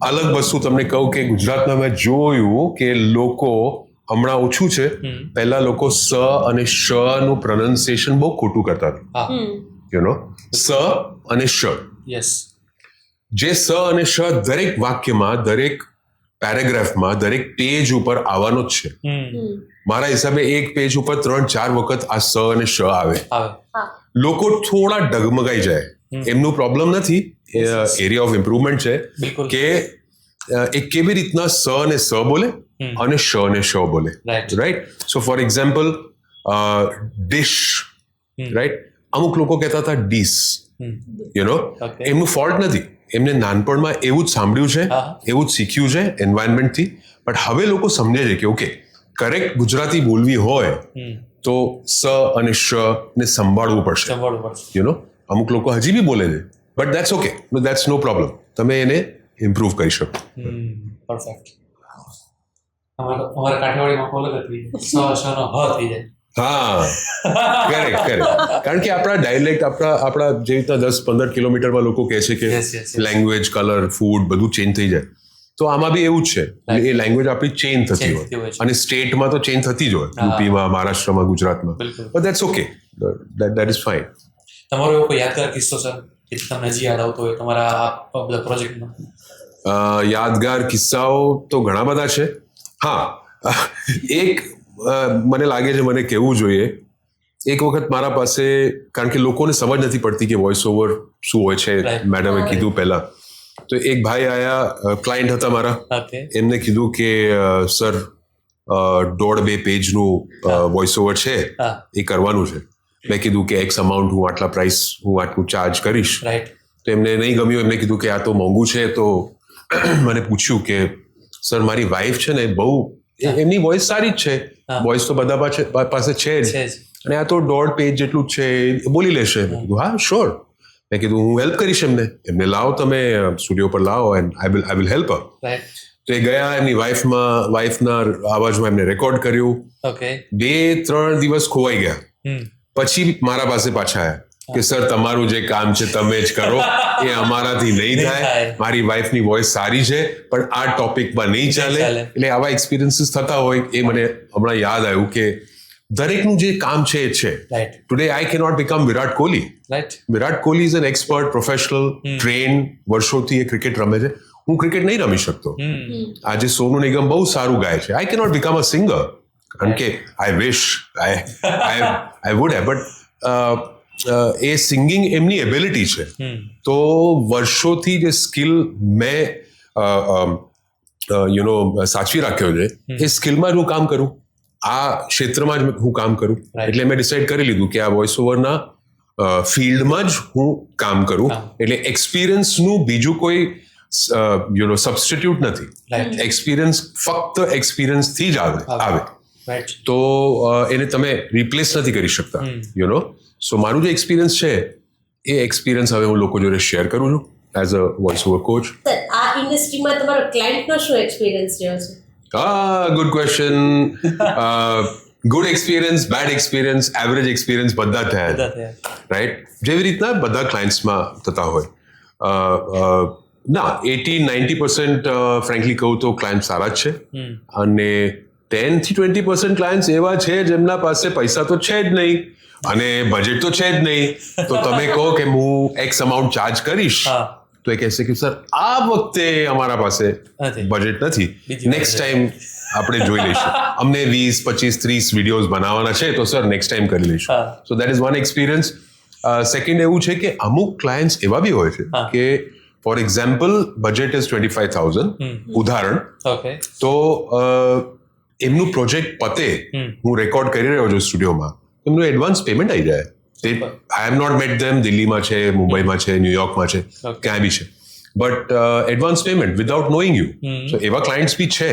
અલગ વસ્તુ તમને કહું કે ગુજરાતમાં મેં જોયું કે લોકો હમણાં ઓછું છે, પહેલા લોકો સ અને શ નું પ્રોનાઉન્સિએશન બહુ ખોટું કરતા હતા. યુ નો, સ અને શ, જે સ અને શ દરેક વાક્યમાં, દરેક પેરેગ્રાફમાં, દરેક પેજ ઉપર આવવાનો જ છે. મારા હિસાબે એક પેજ ઉપર 3-4 વખત આ સ અને શ આવે. લોકો થોડા ડગમગાઈ જાય, એમનું પ્રોબ્લેમ નથી, એરિયા ઓફ ઇમ્પ્રુવમેન્ટ છે કે એ કેવી રીતના સ અને સ બોલે અને શ અને શ બોલે, right. So for example, dish, right, અમુક લોકો કહેતા હતા ડીશ, યુ નો, એમનું ફોલ્ટ નથી, એમને નાનપણમાં એવું જ સાંભળ્યું છે, એવું જ શીખ્યું છે એન્વાયરમેન્ટથી. બટ હવે લોકો સમજે છે કે ઓકે, કરેક્ટ ગુજરાતી બોલવી હોય તો સ અને શ ને સંભાળવું પડશે, યુ નો. અમુક લોકો હજી બી બોલે છે, but that's okay, that's no problem, તમે એને ઇમ્પ્રૂવ કરી શકો. પરફેક્ટ. અમારા કાઠિયાવાડીમાં કોલક હતી, સ નો હ થઈ જાય. હા, કરેક્ટ. કારણ કે આપણા ડાયલેક્ટ, આપણા જે રીતના 10-15 કિલોમીટરમાં લોકો કહે છે કે લેંગ્વેજ, કલર, ફૂડ બધું ચેન્જ થઈ જાય, તો આમાં બી એવું જ છે. એ લેંગ્વેજ આપણી ચેન્જ થતી હોય, અને સ્ટેટમાં તો ચેન્જ થતી જ હોય, યુપીમાં, મહારાષ્ટ્રમાં, ગુજરાતમાં, but that's okay, that is fine. તમારો એવો કોઈ યાદગાર કિસ્સો સર કે તમને હજી યાદ આવતો હોય તમારા બધા પ્રોજેક્ટમાં? યાદગાર કિસ્સાઓ તો ઘણા બધા છે. હા, એક મને લાગે છે મને કહેવું જોઈએ. એક વખત મારા પાસે, કારણ કે લોકોને સમજ નથી પડતી કે વોઇસ ઓવર શું હોય છે, મેડમે કીધું પહેલા, તો એક ભાઈ આયા, ક્લાયન્ટ હતા મારા, એમને કીધું કે સર 1.5-2 પેજનું વોઇસ ઓવર છે, એ કરવાનું છે. મેં કીધું કે એક્સ અમાઉન્ટ, હું આટલા પ્રાઇસ, હું આટલું ચાર્જ કરીશ. તો એમને નહીં ગમ્યું, એમને કીધું કે આ તો મોંઘું છે. તો મને પૂછ્યું કે સર મારી વાઈફ છે ને, બહુ એમની વોઇસ સારી જ છે, વોઇસ તો બધા પાસે છે જ, અને આ તો 1.5 પેજ જેટલું જ છે, બોલી લેશે. મેં કીધું હા, શ્યોર. મેં કીધું હું હેલ્પ કરીશ એમને લાવો, તમે સ્ટુડિયો પર લાવો, and I will help her. તો તો એ ગયા એમની વાઈફના અવાજમાં એમને રેકોર્ડ કર્યું. ઓકે 2-3 દિવસ ખોવાઈ ગયા. પછી મારા પાસે પાછા આવ્યા કે સર તમારું જે કામ છે તમે જ કરો, એ અમારાથી નહીં થાય. મારી વાઈફની વોઇસ સારી છે પણ આ ટોપિકમાં નહીં ચાલે. એટલે આવા એક્સપિરિયન્સીસ થતા હોય. એ મને હમણાં યાદ આવ્યું કે દરેકનું જે કામ છે એ છે. Right today I cannot become Virat Kohli. Right Virat Kohli is an expert, professional, train, વર્ષોથી એ ક્રિકેટ રમે છે. હું ક્રિકેટ નહીં રમી શકતો. આજે સોનુ નિગમ બહુ સારું ગાય છે. I cannot become a singer. કારણ કે I wish I would have, but એ સિંગિંગ એમની એબિલિટી છે. તો વર્ષોથી જે સ્કિલ મેં સાચવી રાખ્યો છે, એ સ્કિલમાં જ હું કામ કરું, આ ક્ષેત્રમાં જ હું કામ કરું. એટલે મેં ડિસાઇડ કરી લીધું કે આ વોઇસ ઓવરના ફિલ્ડમાં જ હું કામ કરું. એટલે એક્સપિરિયન્સનું બીજું કોઈ સબસ્ટિટ્યુટ નથી. એક્સપિરિયન્સ ફક્ત એક્સપિરિયન્સથી જ આવે. તો એને તમે રિપ્લેસ નથી કરી શકતા. સો મારું જે એક્સપિરિયન્સ છે એ એક્સપિરિયન્સ હવે હું લોકો જોડે શેર કરું છું as a voice over coach. Sir આ ઇન્ડસ્ટ્રીમાં તમારો ક્લાયન્ટનો શું એક્સપિરિયન્સ રહ્યો છે? Good question. Good experience, bad experience, average experience બધા થયા. રાઈટ, જેવી રીતના બધા ક્લાયન્ટ્સમાં થતા હોય. ના 80-90% ફ્રેન્કલી કહું તો ક્લાયન્ટ સારા જ છે. અને 10-20% ક્લાયન્ટ્સ એવા છે જેમના પાસે પૈસા તો છે જ નહીં અને બજેટ તો છે જ નહીં. તો તમે કહો કે હું એક્સ અમાઉન્ટ ચાર્જ કરીશ, તો એ કહેશે કે સર આ વખતે અમારા પાસે બજેટ નથી, નેક્સ્ટ ટાઈમ આપણે જોઈ લઈશું. અમને 20-25-30 વિડીયોઝ બનાવવાના છે તો સર નેક્સ્ટ ટાઈમ કરી લઈશું. સો that is one experience. Second એવું છે કે અમુક ક્લાયન્ટ્સ એવા બી હોય છે કે ફોર એક્ઝામ્પલ બજેટ ઇઝ 25,000, ઉદાહરણ. તો એમનું પ્રોજેક્ટ પતે, હું રેકોર્ડ કરી રહ્યો છું સ્ટુડિયોમાં, એમનું એડવાન્સ પેમેન્ટ આવી જાય. I have not met them. દિલ્હીમાં છે, મુંબઈમાં છે, ન્યુયોર્કમાં છે, ક્યાંય બી છે. But advance payment without knowing you. So એવા ક્લાયન્ટ્સ બી છે,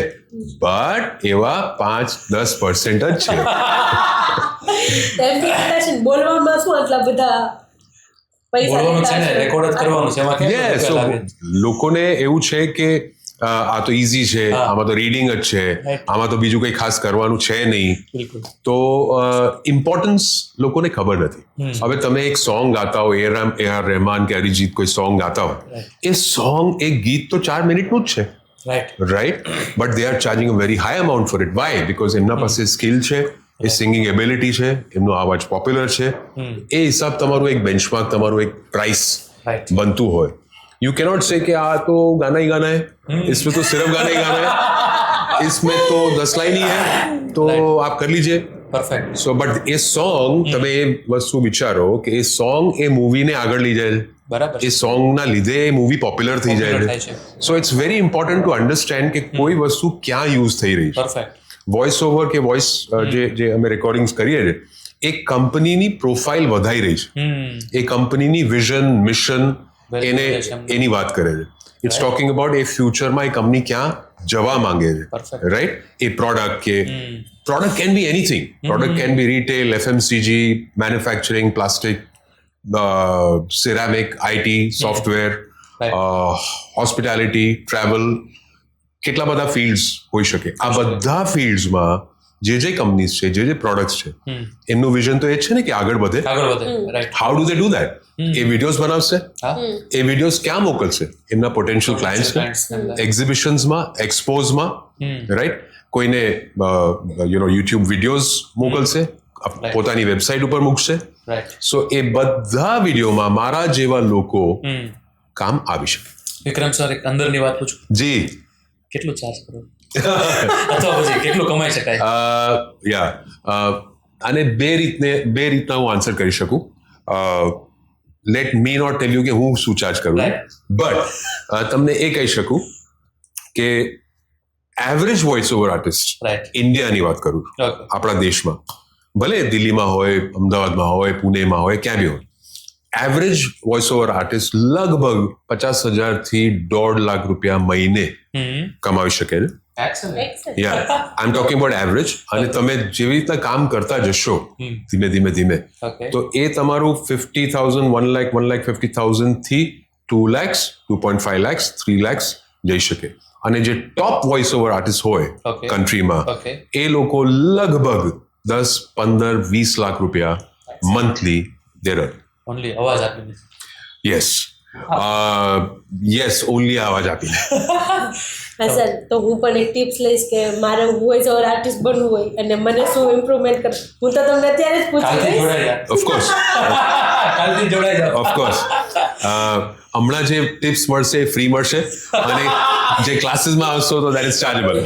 બટ એવા 5-10% જ છે. બોલવામાં શું આટલા બધા લોકોને એવું છે કે આ તો ઇઝી છે, આમાં તો રીડિંગ જ છે, આમાં તો બીજું કંઈ ખાસ કરવાનું છે નહીં. તો ઇમ્પોર્ટન્સ લોકોને ખબર નથી. હવે તમે એક સોંગ ગાતા હો, AR રહેમાન કે અરિજીત કોઈ સોંગ ગાતા હો, એ સોંગ, એક ગીત તો 4 મિનિટનું જ છે. Right, but they are charging a very high amount for it. Why? Because એમના પાસે સ્કિલ છે, એ સિંગિંગ એબિલિટી છે, એમનો અવાજ પોપ્યુલર છે. એ હિસાબ તમારું એક બેન્ચમાર્ક, તમારું એક પ્રાઇસ બનતું હોય. यू कैनॉट से कि आ तो गाना ही गाना है, इसमें तो सिर्फ गाना ही गाना है, इसमें तो 10 लाइन ही है, तो आप कर लीजिए. Perfect. So but A song, તમે એ વસ્તુ વિચારો કે એ સોંગ એ મૂવીને આગળ લઈ જાય છે. બરાબર. એ સોંગના લીધે એ મૂવી પોપ્યુલર થઈ જાય છે. So it's very important to understand કે કોઈ વસ્તુ ક્યાં યુઝ થઈ રહી છે. પરફેક્ટ. વોઇસ ઓવર કે વોઇસ જે અમે રેકોર્ડિંગ્સ કરીએ છીએ, એ કંપનીની પ્રોફાઇલ વધાઈ રહી છે. એ કંપનીની વિઝન, મિશન, એની વાત કરે છે. ઇટ્સ ટોકિંગ અબાઉટ એ ફ્યુચરમાં એ કંપની ક્યાં જવા માંગે છે. રાઈટ, એ પ્રોડક્ટ કે product can be anything. Product can be retail, FMCG, manufacturing, plastic, ceramic, IT, software, hospitality, travel, કેટલા બધા ફિલ્ડ્સ હોઈ શકે. આ બધા ફિલ્ડ્સમાં જે કંપનીઝ છે, જે પ્રોડક્ટ્સ છે, એમનું વિઝન તો એ જ છે ને કે આગળ વધે. How do they do that? A videos બનાવશે, એ વિડીયોઝ ક્યાં મોકલશે? એમના પોટેન્શિયલ ક્લાયન્ટ્સને, એક્ઝિબિશન્સમાં, એક્સપોઝમાં, રાઈટ? કોઈને યુટ્યુબ વિડીયોઝ મોકલશે, પોતાની વેબસાઇટ ઉપર મૂકશે. સો એ બધા વિડીયોમાં મારા જેવા લોકો કામ આવી શકે. વિક્રમ સર, એક અંદરની વાત પૂછું? જી. કેટલું ચાર્જ કરો અથવા પછી કેટલું કમાઈ શકાય? આને બે રીતના હું આન્સર કરી શકું. Let me not tell you કે હું શું ચાર્જ કરું, બટ તમને એ કહી શકું કે એવરેજ વોઇસ ઓવર આર્ટિસ્ટ, ઇન્ડિયાની વાત કરું છું, આપણા દેશમાં, ભલે દિલ્હીમાં હોય, અમદાવાદમાં હોય, પુણેમાં હોય, ક્યાં બી હોય, એવરેજ વોઇસ ઓવર આર્ટિસ્ટ લગભગ 50,000 થી 1.5 લાખ રૂપિયા મહિને કમાવી શકે છે. યા, I am talking about average. અને તમે જેવી રીતના કામ કરતા જશો ધીમે ધીમે, તો એ તમારું 50,000, 1 લાખ, 1,50,000 થી 2 lakhs, 2.5 lakhs, 3 lakhs જઈ શકે. અને જે ટોપ વોઇસ ઓવર આર્ટિસ્ટ હોય Okay. કન્ટ્રીમાં Okay. એ લોકો લગભગ 10, 15, 20 લાખ રૂપિયા મંથલી દેર ઓનલી અવાજ આપીને. યસ ઓનલી આવાજ આપીને. હા સર, તો હું પણ એક ટિપ્સ લઈશ કે મારે વોઇસ ઓવર આર્ટિસ્ટ બનવું હોય અને મને શું ઇમ્પ્રુવમેન્ટ કર, હું તો તમને અત્યારે જ પૂછી કાલથી લઈશ. જોડાઈ જા. ઓફકોર્સ કાલથી જોડાઈ જાઓ. ઓફકોર્સ હમણાં જે ટિપ્સ મળશે એ ફ્રી મળશે અને જે ક્લાસીસમાં આવશો તો દેટ ઇઝ ચાર્જેબલ.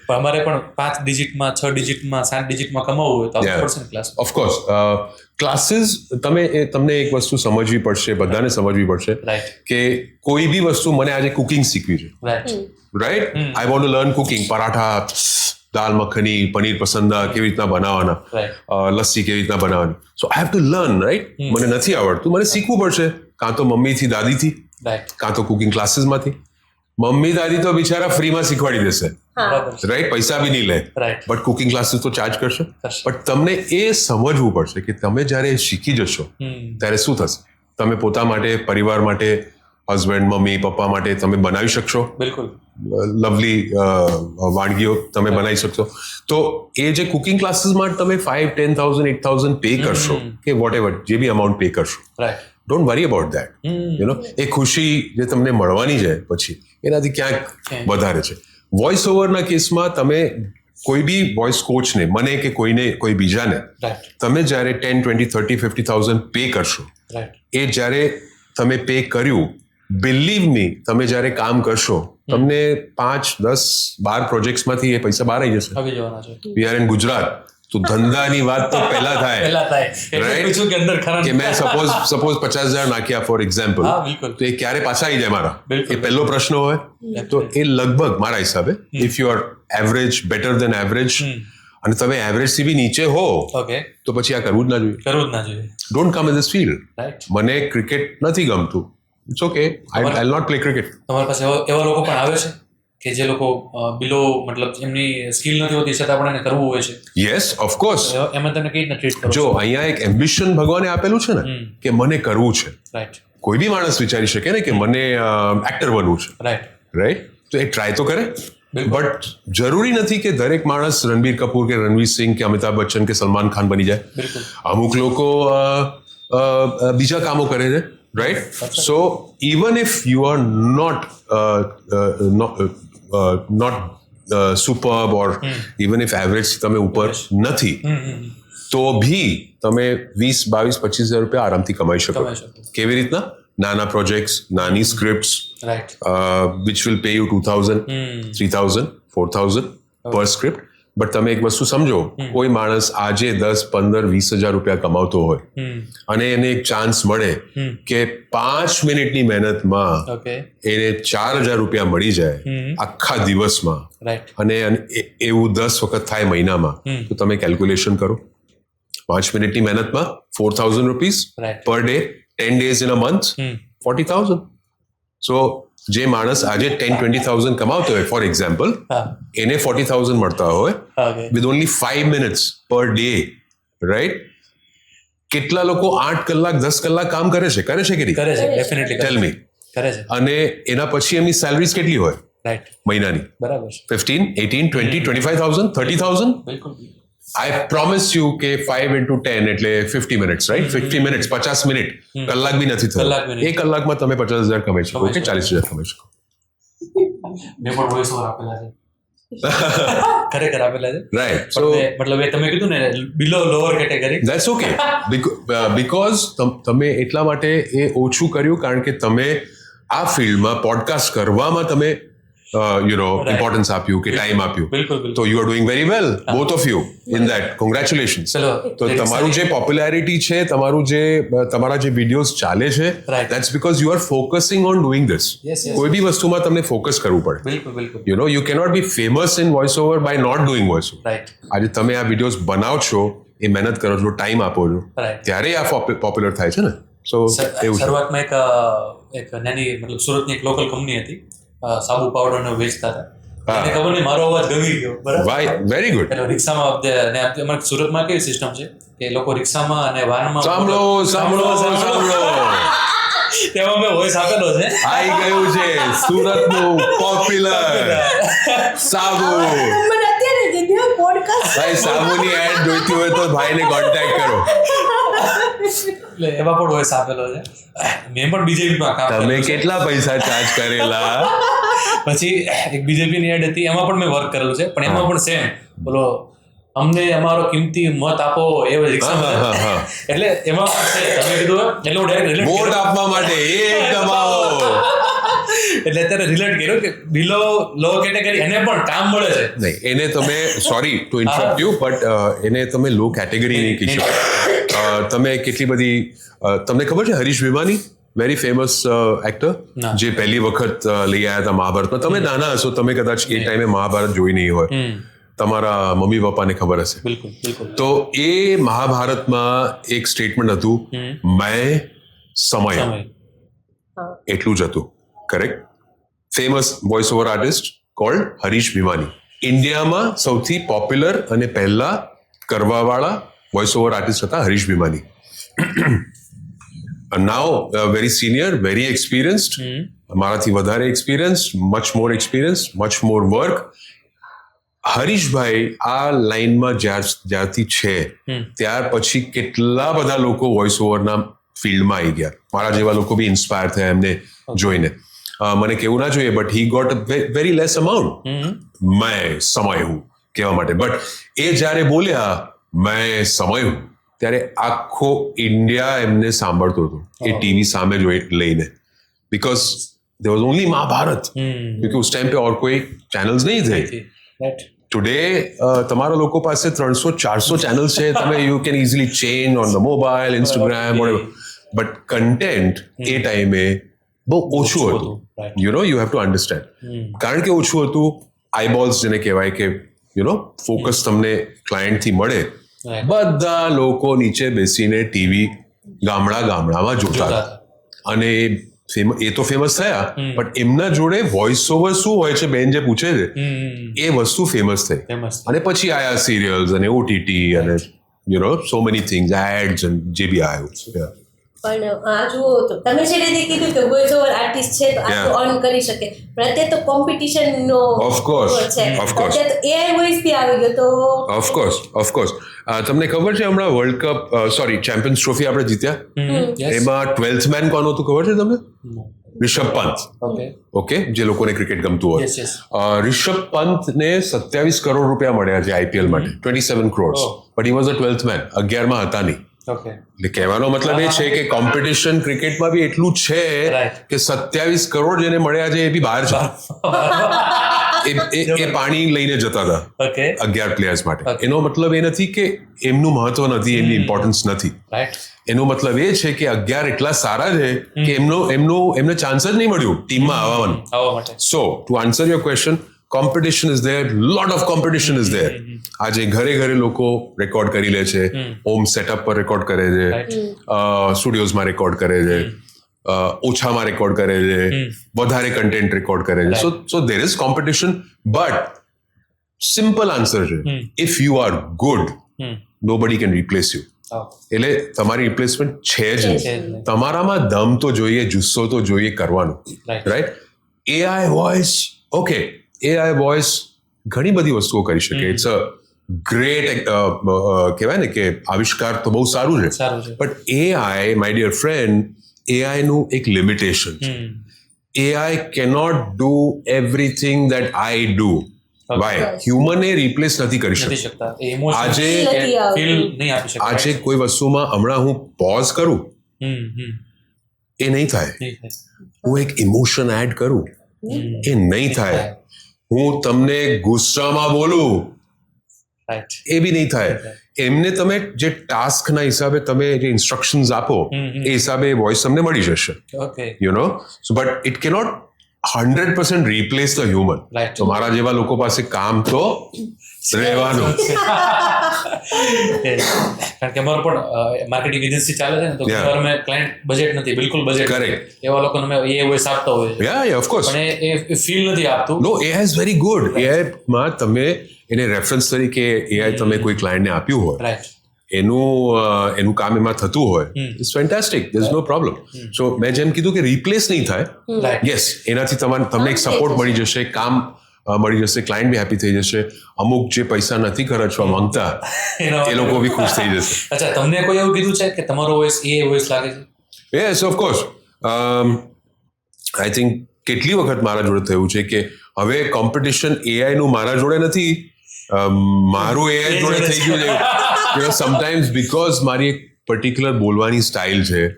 પણ અમારે પણ 5 ડિજિટમાં 6 ડિજિટમાં 7 ડિજિટમાં કમાવવું હોય તો આવવું પડશે ને ક્લાસ. ઓફકોર્સ ક્લાસીસ તમને એક વસ્તુ સમજવી પડશે, બધાને સમજવી પડશે રાઈટ કે કોઈ બી વસ્તુ, મને આજે કુકિંગ શીખવી છે, right right, I want to learn cooking, paratha, dal makhani, paneer pasanda કેવી રીતના બનાવવાના, લસ્સી કેવી રીતના બનાવવાની, so I have to learn, right. મને નથી આવડતું, મને શીખવું પડશે, કાં તો મમ્મીથી, દાદીથી, રાઈટ કાં તો કુકિંગ ક્લાસીસમાંથી. મમ્મી દાદી તો બિચારા ફ્રીમાં શીખવાડી દેશે, બરાબર છે. રાઈટ, પૈસા બી નહીં લે, રાઈટ બટ કુકિંગ ક્લાસીસ તો ચાર્જ કરશે. કરશે. બટ તમને એ સમજવું પડશે કે તમે જ્યારે શીખી જશો ત્યારે શું થશે. તમે પોતા માટે, પરિવાર માટે, હસબન્ડ, મમ્મી, પપ્પા માટે તમે બનાવી શકશો, બિલકુલ લવલી વાનગીઓ તમે બનાવી શકશો. તો એ જે કુકિંગ ક્લાસીસમાં તમે 5, 10,000, 8,000 પે કરશો કે વોટ એવર જે બી અમાઉન્ટ પે કરશો, right don't worry about that. એ ખુશી જે તમને મળવાની છે પછી એનાથી ક્યાંક વધારે છે. વોઇસ ઓવરના કેસમાં તમે કોઈ બી વોઇસ કોચને, મને કે કોઈને, કોઈ બીજાને, રાઈટ તમે જ્યારે 10, 20, 30, 50,000 પે કરશો, રાઈટ એ જ્યારે તમે પે કર્યું, બિલીવ મી, તમે જ્યારે કામ કરશો તમને 5, 10, 12 પ્રોજેક્ટ્સમાંથી એ પૈસા બહાર આવી જશે. આવી જવાના છે. વી આર ઇન ગુજરાત, તો ધંધાની વાત તો પહેલા થાય, પહેલા થાય એટલે Right? પૂછ્યું કે અંદર ખરા કે મેં સપોઝ 50,000 નાખ્યા ફોર એક્ઝામ્પલ, હા, બિલકુલ. તો એ ક્યારે પાછા આવી જાય મારા, બિલકુલ. એ પહેલો પ્રશ્ન હોય. તો એ લગભગ મારા હિસાબે if you are average, better than average, અને તમે એવરેજ થી બી નીચે હો ઓકે તો પછી આ કરવું જ ના જોઈએ. કરવું જ ના જોઈએ. Don't come in this field. Right મને ક્રિકેટ નથી ગમતું, it's okay, I not play cricket. તમારી પાસે એવા લોકો પણ આવે છે કે જે લોકો બિલો, મતલબ એમની સ્કિલ નથી હોતી છતાં પણ એને કરવું હોય છે, યસ ઓફકોર્સ. એમાં તમે કઈ રીતના ટ્રીટ કરો જો અહીંયા એક એમ્બિશન ભગવાને આપેલું છે ને કે મને કરવું છે. રાઈટ કોઈ બી માણસ વિચારી શકે ને કે મને એક્ટર બનવું છે, રાઈટ રાઈટ, તો એ ટ્રાય તો કરે. બટ જરૂરી નથી કે દરેક માણસ રણબીર કપૂર કે રણવીર સિંહ કે અમિતાભ બચ્ચન કે સલમાન ખાન બની જાય. બિલકુલ અમુક લોકો બીજા કામો કરે છે, right. So even if you are not superb or even if average તમે ઉપર નથી, તો ભી તમે 20, 22, 25,000 રૂપિયા આરામથી કમાઈ શકો. કમાઈ શકો. કેવી રીતના? નાના પ્રોજેક્ટ્સ, નાની scripts, right which will pay you 2,000, 3,000, 4,000 per script. But તમે એક વસ્તુ સમજો, કોઈ માણસ આજે 10, 15, 20,000 રૂપિયા કમાવતો હોય અને એને એક ચાન્સ મળે કે 5 મિનિટની મહેનતમાં ઓકે એને 4,000 રૂપિયા મળી જાય આખા દિવસમાં, રાઈટ અને એવું 10 વખત થાય મહિનામાં, તો તમે કેલ્ક્યુલેશન કરો. 5 મિનિટની મહેનતમાં 4,000 rupees Right. Per day, 10 days in a month, 40,000. સો જે માણસ આજે 10-20,000 કમાવતો હોય, ફોર એક્ઝામ્પલ, હા એને 40,000 મળતા હોય okay with only 5 minutes per day, right. કેટલા લોકો 8 કલાક 10 કલાક કામ કરે છે કે નહીં? કરે છે ડેફિનેટલી ટેલ મી. કરે છે અને એના પછી એમની સેલરીઝ કેટલી હોય રાઈટ મહિનાની? બરાબર છે 15, 18, 20, 25,000, 30,000. બિલકુલ I promise you કે 5 into 10 એટલે 50 minutes, right? 50 minutes, 50 મિનિટ, કલાક બી નથી થયો. કલાક બી નહીં. એક કલાકમાં તમે 50,000 કમાઈ શકો કે 40,000 કમાઈ શકો. મેં પણ વોઇસ ઓવર આપેલા છે ખરેખર આપેલા છે. રાઈટ. સો મતલબ એ તમે કીધું ને below lower category, that's okay, because તમે એટલા માટે એ ઓછું કર્યું કારણ કે તમે આ ફિલ્ડમાં પોડકાસ્ટ કરવામાં તમે ઇમ્પોર્ટન્સ આપ્યું કે ટાઈમ આપ્યું. બિલકુલ તો you are doing very well, both of you, in that congratulations. ચલો તો તમારું જે પોપ્યુલારિટી છે, તમારા જે વિડીયોઝ ચાલે છે, Right. That's because you are focusing on doing this. Yes, yes. કોઈ બી વસ્તુમાં તમને ફોકસ કરવું પડે. બિલકુલ you cannot be famous in voice over by not doing voice over. Right આજે તમે આ વિડીયોઝ બનાવો છો, એ મહેનત કરો છો, ટાઈમ આપો છો, Right. ત્યારે આ પોપ્યુલર થાય છે ને. સો એવું છે. શરૂઆતમાં એક નાની, મતલબ સુરતની એક લોકલ કંપની હતી, સાબુ પાવડર ને વેચતા હતા. એને ખબર નહીં મારો અવાજ ગમી ગયો, બરાબર. Why very good. એટલે રિક્ષામાં ને અમારે સુરતમાં કેવી સિસ્ટમ છે કે લોકો રિક્ષામાં અને વાનમાં સાંભળો. તેમાં મેં વોઇસ આપેલો છે. આવી ગયું છે સુરતનું પોપ્યુલર સાબુ. મને અત્યારે કીધું પોડકાસ્ટ ભાઈ સાબુની એડ જોઈતી હોય તો ભાઈને કોન્ટેક્ટ કરો. એટલે એમાં પણ વોઇસ આપેલો છે. મેં પણ બીજેપીમાં કામ તમે કરેલું છે. કેટલા પૈસા ચાર્જ કરેલા? પછી એક બીજેપીની એડ હતી, એમાં પણ મેં વર્ક કરેલું છે, પણ એમાં પણ સેમ બોલો અમને અમારો કિંમતી મત આપો એ રિક્ષા. એટલે એમાં પણ છે તમે કીધું એટલે હું ડાયરેક્ટ વોટ આપવા માટે એક દબાવો. એટલે અત્યારે રિલેટ કર્યું કે બિલો લો કેટેગરી એને પણ કામ મળે છે. નહીં એને તમે sorry to interrupt you but એને તમે લો કેટેગરી નહીં કહી શકો. તમે કેટલી બધી તમને ખબર છે હરીશ વિમાની વેરી ફેમસ એક્ટર ના. જે પહેલી વખત લઈ આવ્યા હતા મહાભારતમાં. તમે નાના હશો, તમે કદાચ એ ટાઈમે મહાભારત જોઈ નહીં હોય, તમારા મમ્મી પપ્પાને ખબર હશે. બિલકુલ બિલકુલ. તો એ મહાભારતમાં એક સ્ટેટમેન્ટ હતું, મેં સમય, એટલું જ હતું. Correct. Famous voice over artist called Harish Bhimani. ઇન્ડિયામાં સૌથી પોપ્યુલર અને પહેલા કરવાવાળા વોઇસ ઓવર આર્ટિસ્ટ હતા Harish Bhimani. Now very senior, very experienced, મારાથી વધારે experienced, much more experience, much more work. હરીશભાઈ આ લાઈનમાં જ્યારથી છે ત્યાર પછી કેટલા બધા લોકો વોઇસ ઓવરના ફિલ્ડમાં આવી ગયા. મારા જેવા લોકો બી ઇન્સ્પાયર થયા એમને જોઈને. મને કેવું ના જોઈએ but he got very less amount. મેં સમય હું કહેવા માટે, બટ એ જ્યારે બોલ્યા મેં સમય હું ત્યારે આખો ઇન્ડિયા એમને સાંભળતો હતો એ ટીવી સામે લઈને. Because there was only Mahabharat. ક્યોંકि ઉસ ટાઈમ पे और कोई चैनल्स नहीं थे. ટુડે તમારા લોકો પાસે 300-400 ચેનલ્સ છે. તમે you can easily change on the mobile, Instagram, but content એ ટાઈમે બહુ ઓછું હતું. You know you have to understand. કારણ કે ઓછું હતું, આઈબોલ્સ જેને કહેવાય કે યુ નો ફોકસ તમને ક્લાયન્ટથી મળે. બધા લોકો નીચે બેસીને ટીવી ગામડામાં જોતા હતા. અને એ તો ફેમસ થયા, પણ એમના જોડે વોઇસ ઓવર શું હોય છે બેન જે પૂછે છે એ વસ્તુ ફેમસ થઈ. અને પછી આયા સિરિયલ્સ અને ઓટીટી અને you know so many things, ads જે બી આવ્યું. પણ આ જુઓ તો તમે જે રીતે કીધું કે વોઇસ ઓવર આર્ટિસ્ટ છે તો આ તો અર્ન કરી શકે, પણ અત્યારે તો કોમ્પિટિશનનો ઓફકોર્સ અત્યારે તો એઆઈ વોઇસ બી આવી ગયો તો ઓફકોર્સ. તમને ખબર છે હમણાં વર્લ્ડ કપ ચેમ્પિયન્સ ટ્રોફી આપણે જીત્યા, એમાં 12th મેન કોણ હતું ખબર છે તમને? રિષભ પંત. ઓકે, જે લોકોને ક્રિકેટ ગમતું હોય. રિષભ પંતને 27 કરોડ રૂપિયા મળ્યા છે આઈપીએલ માટે, 27 crores, but he was a 12th man. 11માં હતા નહીં. એટલે કહેવાનો મતલબ એ છે કે કોમ્પિટિશન ક્રિકેટમાં બી એટલું છે કે 27 કરોડ જેને મળ્યા છે એ બી બહાર છે. એ પાણી લઈને જતા હતા 11 પ્લેયર્સ માટે. એનો મતલબ એ નથી કે એમનું મહત્વ નથી, એમની ઇમ્પોર્ટન્સ નથી. એનો મતલબ એ છે કે 11 એટલા સારા છે કે એમને ચાન્સ જ નહીં મળ્યું ટીમમાં આવવાનું. So to answer your question, competition is there, lot of competition is there. આજે ઘરે લોકો રેકોર્ડ કરી લે છે, હોમ સેટઅપ પર રેકોર્ડ કરે છે, સ્ટુડિયોઝમાં રેકોર્ડ કરે છે, ઓછામાં રેકોર્ડ કરે છે, વધારે કન્ટેન્ટ રેકોર્ડ કરે છે. સો there is competition, but simple answer છે, if you are good, nobody can replace you. એટલે તમારી રિપ્લેસમેન્ટ છે જ નહીં. તમારામાં દમ તો જોઈએ, જુસ્સો તો જોઈએ કરવાનું, right? AI voice, okay, AI voice ઘણી બધી વસ્તુઓ કરી શકે. ઇટ્સ અ ગ્રેટ કહેવાય ને કે આવિષ્કાર તો બહુ સારું છે, but AI my dear friend, AI નું એક લિમિટેશન છે. AI cannot do everything that I do. Why? હ્યુમને રિપ્લેસ નથી કરી શકતા. આજે કોઈ વસ્તુમાં હમણાં હું પોઝ કરું એ નહીં થાય, હું એક ઇમોશન એડ કરું એ નહીં થાય, હું તમને ગુસ્સામાં બોલું એ બી નહીં થાય. એમને તમે જે ટાસ્કના હિસાબે તમે જે ઇન્સ્ટ્રક્શન્સ આપો એ હિસાબે વોઇસ તમને મળી જશે, you know. But it cannot 100% replace the human. તો મારા જેવા લોકો પાસે કામ તો રહેવાનું. કારણ કે અમારું પણ માર્કેટિંગ એજન્સી ચાલે છે ને, તો અમે ક્લાયન્ટ બજેટ નથી, બિલકુલ બજેટ. કરેક્ટ. એવા લોકોને અમે એ વોઇસ આપતા હોય. Yeah of course. પણ એ ફીલ નથી આપતું. No, AI is very good. AI માં તમે એને રેફરન્સ તરીકે એઆઈ તમે કોઈ ક્લાયન્ટને આપ્યું હોય, એનું કામ એમાં થતું હોય it's fantastic there is no problem so મેં જેમ કીધું કે રિપ્લેસ નહીં થાય યસ એનાથી તમને એક સપોર્ટ મળી જશે કામ મળી જશે ક્લાયન્ટ બી હેપી થઈ જશે અમુક જે પૈસા નથી ખર્ચવા માંગતા એ લોકો બી ખુશ થઈ જશે અચ્છા તમને કોઈ એવું કીધું છે કે તમારો વોઇસ એ વોઇસ લાગે છે યસ ઓફકોર્સ આઈ થિંક કેટલી વખત મારા જોડે થયું છે કે હવે કોમ્પિટિશન એઆઈ નું મારા જોડે નથી મારું એઆઈ જોડે થઈ ગયું છે સમટાઈમ્સ બીકોઝ મારી એક પર્ટિક્યુલર બોલવાની સ્ટાઇલ છે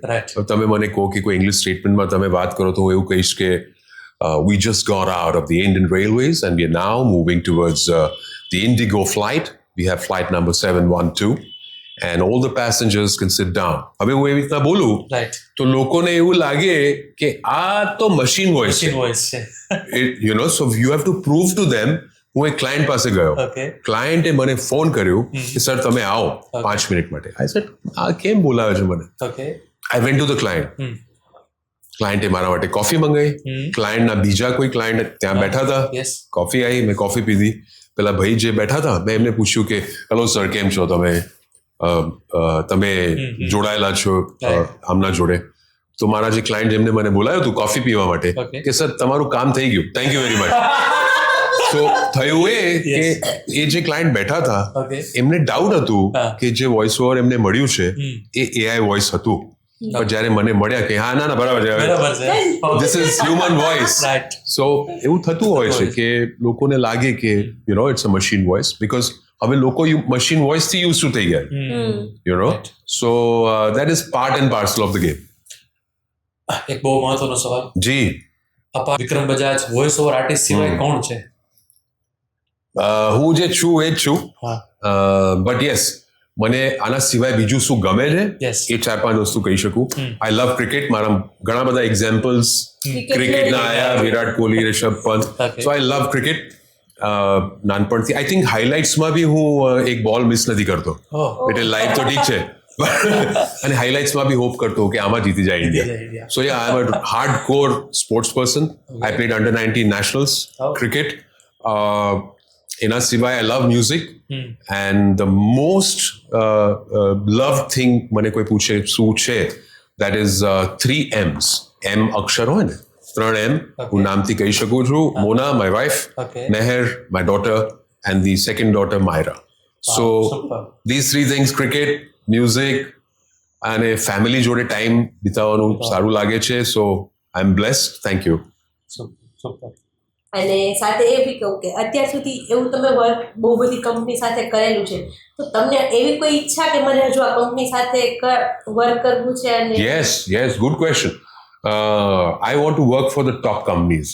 તમે મને કહો કે કોઈ ઇંગ્લિશ સ્ટેટમેન્ટમાં તમે વાત કરો તો હું એવું કહીશ કે we just got out of the Indian Railways and we are now moving towards the Indigo flight. We have flight number 712 and all the passengers can sit down. હવે હું એવી રીતના બોલું તો લોકોને એવું લાગે કે આ તો મશીન વોઇસ છે you know so you have two prove to them હું એક ક્લાયન્ટ પાસે ગયો ક્લાયન્ટે મને ફોન કર્યો કે સર તમે આવો 5 મિનિટ માટે આઈ સેડ આ કેમ બોલાવે છે મને I went to the client ક્લાયન્ટે મારા માટે કોફી મંગાવી ક્લાયન્ટના બીજા કોઈ ક્લાયન્ટ ત્યાં બેઠા હતા કોફી આવી મેં કોફી પીધી પેલા ભાઈ જે બેઠા હતા મેં એમને પૂછ્યું કે હેલો સર કેમ છો તમે જોડાયેલા છો આમના જોડે તો મારા જે ક્લાયન્ટ જેમને મને બોલાવ્યું હતું કોફી પીવા માટે કે સર તમારું કામ થઈ ગયું થેન્ક યુ વેરી મચ તો થયું એ કે એ જે ક્લાયન્ટ બેઠા હતા એમને ડાઉટ હતું કે જે વોઇસ ઓવર એમને મળ્યું છે એ એઆઈ વોઇસ હતું પણ જ્યારે મને મળ્યા કે હા ના બરાબર છે this is human voice so એવું થતું હોય છે કે લોકોને લાગે કે you know it's a machine voice because હવે લોકો મશીન વોઇસ થી યુઝ ટુ થઈ ગયા you know so that is part and parcel of the game એક બહુ મહત્વનો સવાલ જી Vikram Bajaj voice over artist સિવાય કોણ છે હું જે છું એ જ છું બટ યસ મને આના સિવાય બીજું શું ગમે છે એ 4-5 વસ્તુ કહી શકું આઈ લવ ક્રિકેટ મારા ઘણા બધા એક્ઝામ્પલ્સ ક્રિકેટના આયા વિરાટ કોહલી રિષભ પંત સો આઈ લવ ક્રિકેટ નાનપણથી આઈ થિંક હાઇલાઇટ્સમાં બી હું એક બોલ મિસ નથી કરતો એટલે લાઈવ તો ઠીક છે અને હાઇલાઇટ્સમાં બી હોપ કરતો કે આમાં જીતી જાય India so yeah I am a hard core sports person I played under 19 nationals cricket એના સિવાય I love music and the most love thing મને કોઈ પૂછે શું છે દેટ ઇઝ 3 M's એમ અક્ષર હોય ને 3 M હું નામથી કહી શકું છું Mona my wife Meher my daughter and the second daughter Myra so these 3 things cricket music અને ફેમિલી જોડે ટાઈમ વિતાવવાનું સારું લાગે છે so I am blessed thank you અને સાથે એ બી કહું કે અત્યાર સુધી એવું તમે વર્ક બહુ બધી કંપની સાથે કરેલું છે તો તમને એવી કોઈ ઈચ્છા કે મને હજુ આ કંપની સાથે વર્ક કરવું છે અને yes good question I want to work for the top companies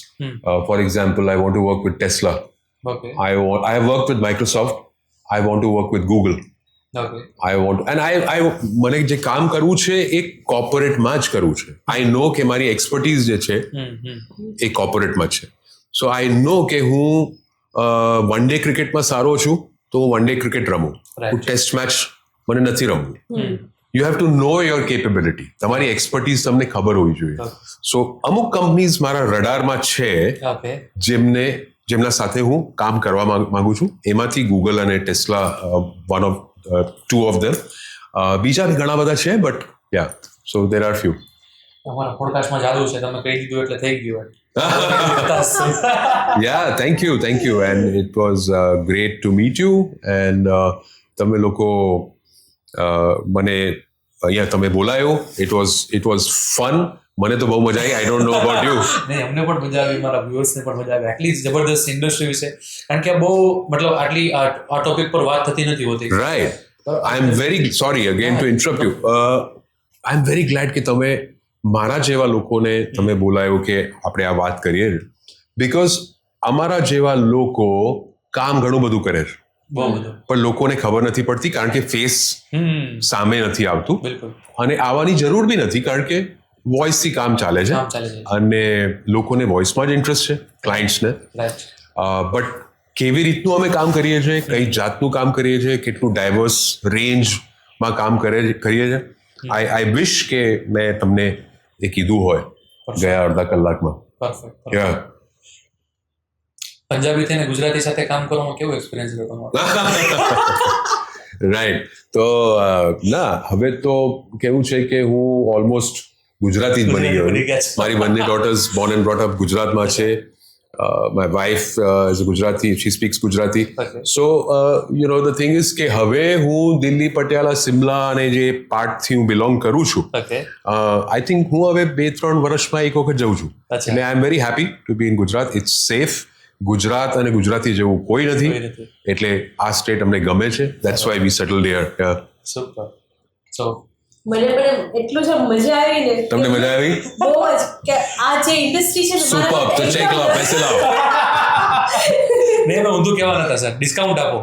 for example I want to work with Tesla I have worked with Microsoft I want to work with Google I want and I મને જે કામ કરવું છે એ કોર્પોરેટમાં જ કરવું છે આઈ નો કે મારી એક્સપર્ટીઝ જે છે એ કોર્પોરેટમાં છે સો આઈ નો કે હું વન ડે ક્રિકેટમાં સારો છું તો હું વન ડે ક્રિકેટ રમું હું ટેસ્ટ મેચ મને નથી રમવું you have two know your capability તમારી એક્સપર્ટીઝ તમને ખબર હોવી જોઈએ સો અમુક કંપનીઝ મારા રડારમાં છે જેમના સાથે હું કામ કરવા માંગુ છું એમાંથી ગૂગલ અને tesla one of 2 of them બીજા બી ઘણા બધા છે but yeah so there are few તમારા પોડકાસ્ટમાં જાદુ છે તમે કહી દીધું એટલે થઈ ગયું yeah thank you and it was great to meet you and તમે લોકો મને અહીંયા તમે બોલાયો it was fun મને તો બહુ મજા આવી આઈ ડોન્ટ નો અબાઉટ યુ નહીં અમને પણ મજા આવી મારા વ્યુઅર્સને પણ મજા આવી આટલી જબરદસ્ત ઇન્ડસ્ટ્રી વિશે કારણ કે બહુ મતલબ આટલી આ ટોપિક પર વાત થતી નથી હોતી right I am very sorry again to interrupt you I am very glad કે તમે મારા જેવા લોકોને તમે બોલાયો કે આપણે આ વાત કરીએ બીકોઝ અમારા જેવા લોકો કામ ઘણું બધું કરે છે પણ લોકોને ખબર નથી પડતી કારણ કે ફેસ સામે નથી આવતું અને આવવાની જરૂર બી નથી કારણ કે વોઇસથી કામ ચાલે છે અને લોકોને વોઇસમાં જ ઇન્ટરેસ્ટ છે ક્લાયન્ટ્સને બટ કેવી રીતનું અમે કામ કરીએ છીએ કઈ જાતનું કામ કરીએ છીએ કેટલું ડાયવર્સ રેન્જમાં કામ કરીએ છીએ આઈ વિશ કે મેં તમને એ કીધું હોય ગયા અડધા કલાકમાં પંજાબી થઈને ગુજરાતી સાથે કામ કરવામાં કેવો એક્સપિરિયન્સ રહ્યો તમારો રાઈટ તો ના હવે તો કેવું છે કે હું ઓલમોસ્ટ ગુજરાતી જ બની ગયો બની ગયા છું. છે. મારી બંને daughters born and brought up ગુજરાતમાં છે. My wife is Gujarati, she speaks Gujarati. Okay. So you know the thing is કે હવે હું દિલ્હી, પટિયાલા, સિમલા અને જે પાર્ટથી હું બિલોંગ કરું છું, ઓકે આઈ થિંક હું હવે 2-3 વર્ષમાં એક વખત જઉં છું. અચ્છા. એટલે I am very happy to be in Gujarat. It's safe. Gujarat અને ગુજરાતી જેવું કોઈ કોઈ નથી. નથી. એટલે આ સ્ટેટ અમને ગમે છે. That's why we settled here. Super. So મને પણ એટલું જ મજા આવી ને તમને મજા આવી? બહુ જ કે આ જે ઇન્ડસ્ટ્રી છે ને સુપર. તો ચેક લાવ, પૈસે લાવ. ને એમાં ઊંધું કહેવા નતા સર, ડિસ્કાઉન્ટ આપો.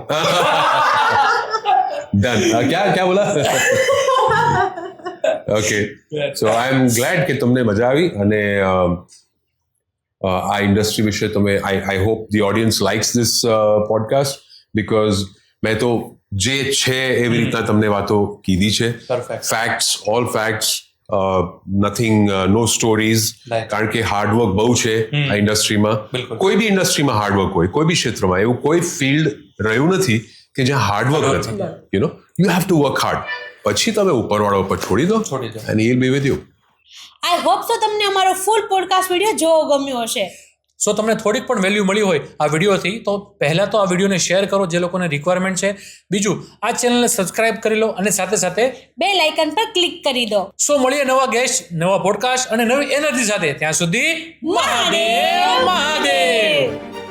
ડન. क्या बोला? Okay. So I M glad કે તમને મજા આવી અને આ ઇન્ડસ્ટ્રી વિશે તમે I hope the audience likes this podcast because મેં તો જે છે એવી રીતના તમને વાતો કીધી છે. Perfect. Facts, all facts, nothing, no stories. Right. કારણ કે હાર્ડવર્ક બહુ છે આ ઇન્ડસ્ટ્રીમાં. બિલકુલ. કોઈ બી ઇન્ડસ્ટ્રીમાં હાર્ડવર્ક હોય, કોઈ બી ક્ષેત્રમાં એવું કોઈ ફિલ્ડ રહ્યું નથી કે જ્યાં હાર્ડવર્ક નથી. You have to work hard. પછી તમે ઉપરવાળા ઉપર છોડી દો છોડી દો. And he will be with you. I hope તો તમને અમારો ફૂલ પોડકાસ્ટ વિડીયો જોવો ગમ્યો હશે. સો તમને થોડીક પણ વેલ્યુ મળી હોય આ વિડીયોથી તો પહેલાં તો આ વિડીયોને શેર કરો જે લોકોને રિક્વાયરમેન્ટ છે. બીજું આ ચેનલને સબસ્ક્રાઇબ કરી લો અને સાથે સાથે બેલ આઇકન પર ક્લિક કરી દો. સો મળીએ નવા ગેસ્ટ, નવા પોડકાસ્ટ અને નવી એનર્જી સાથે. ત્યાં સુધી મહાદેવ મહાદેવ.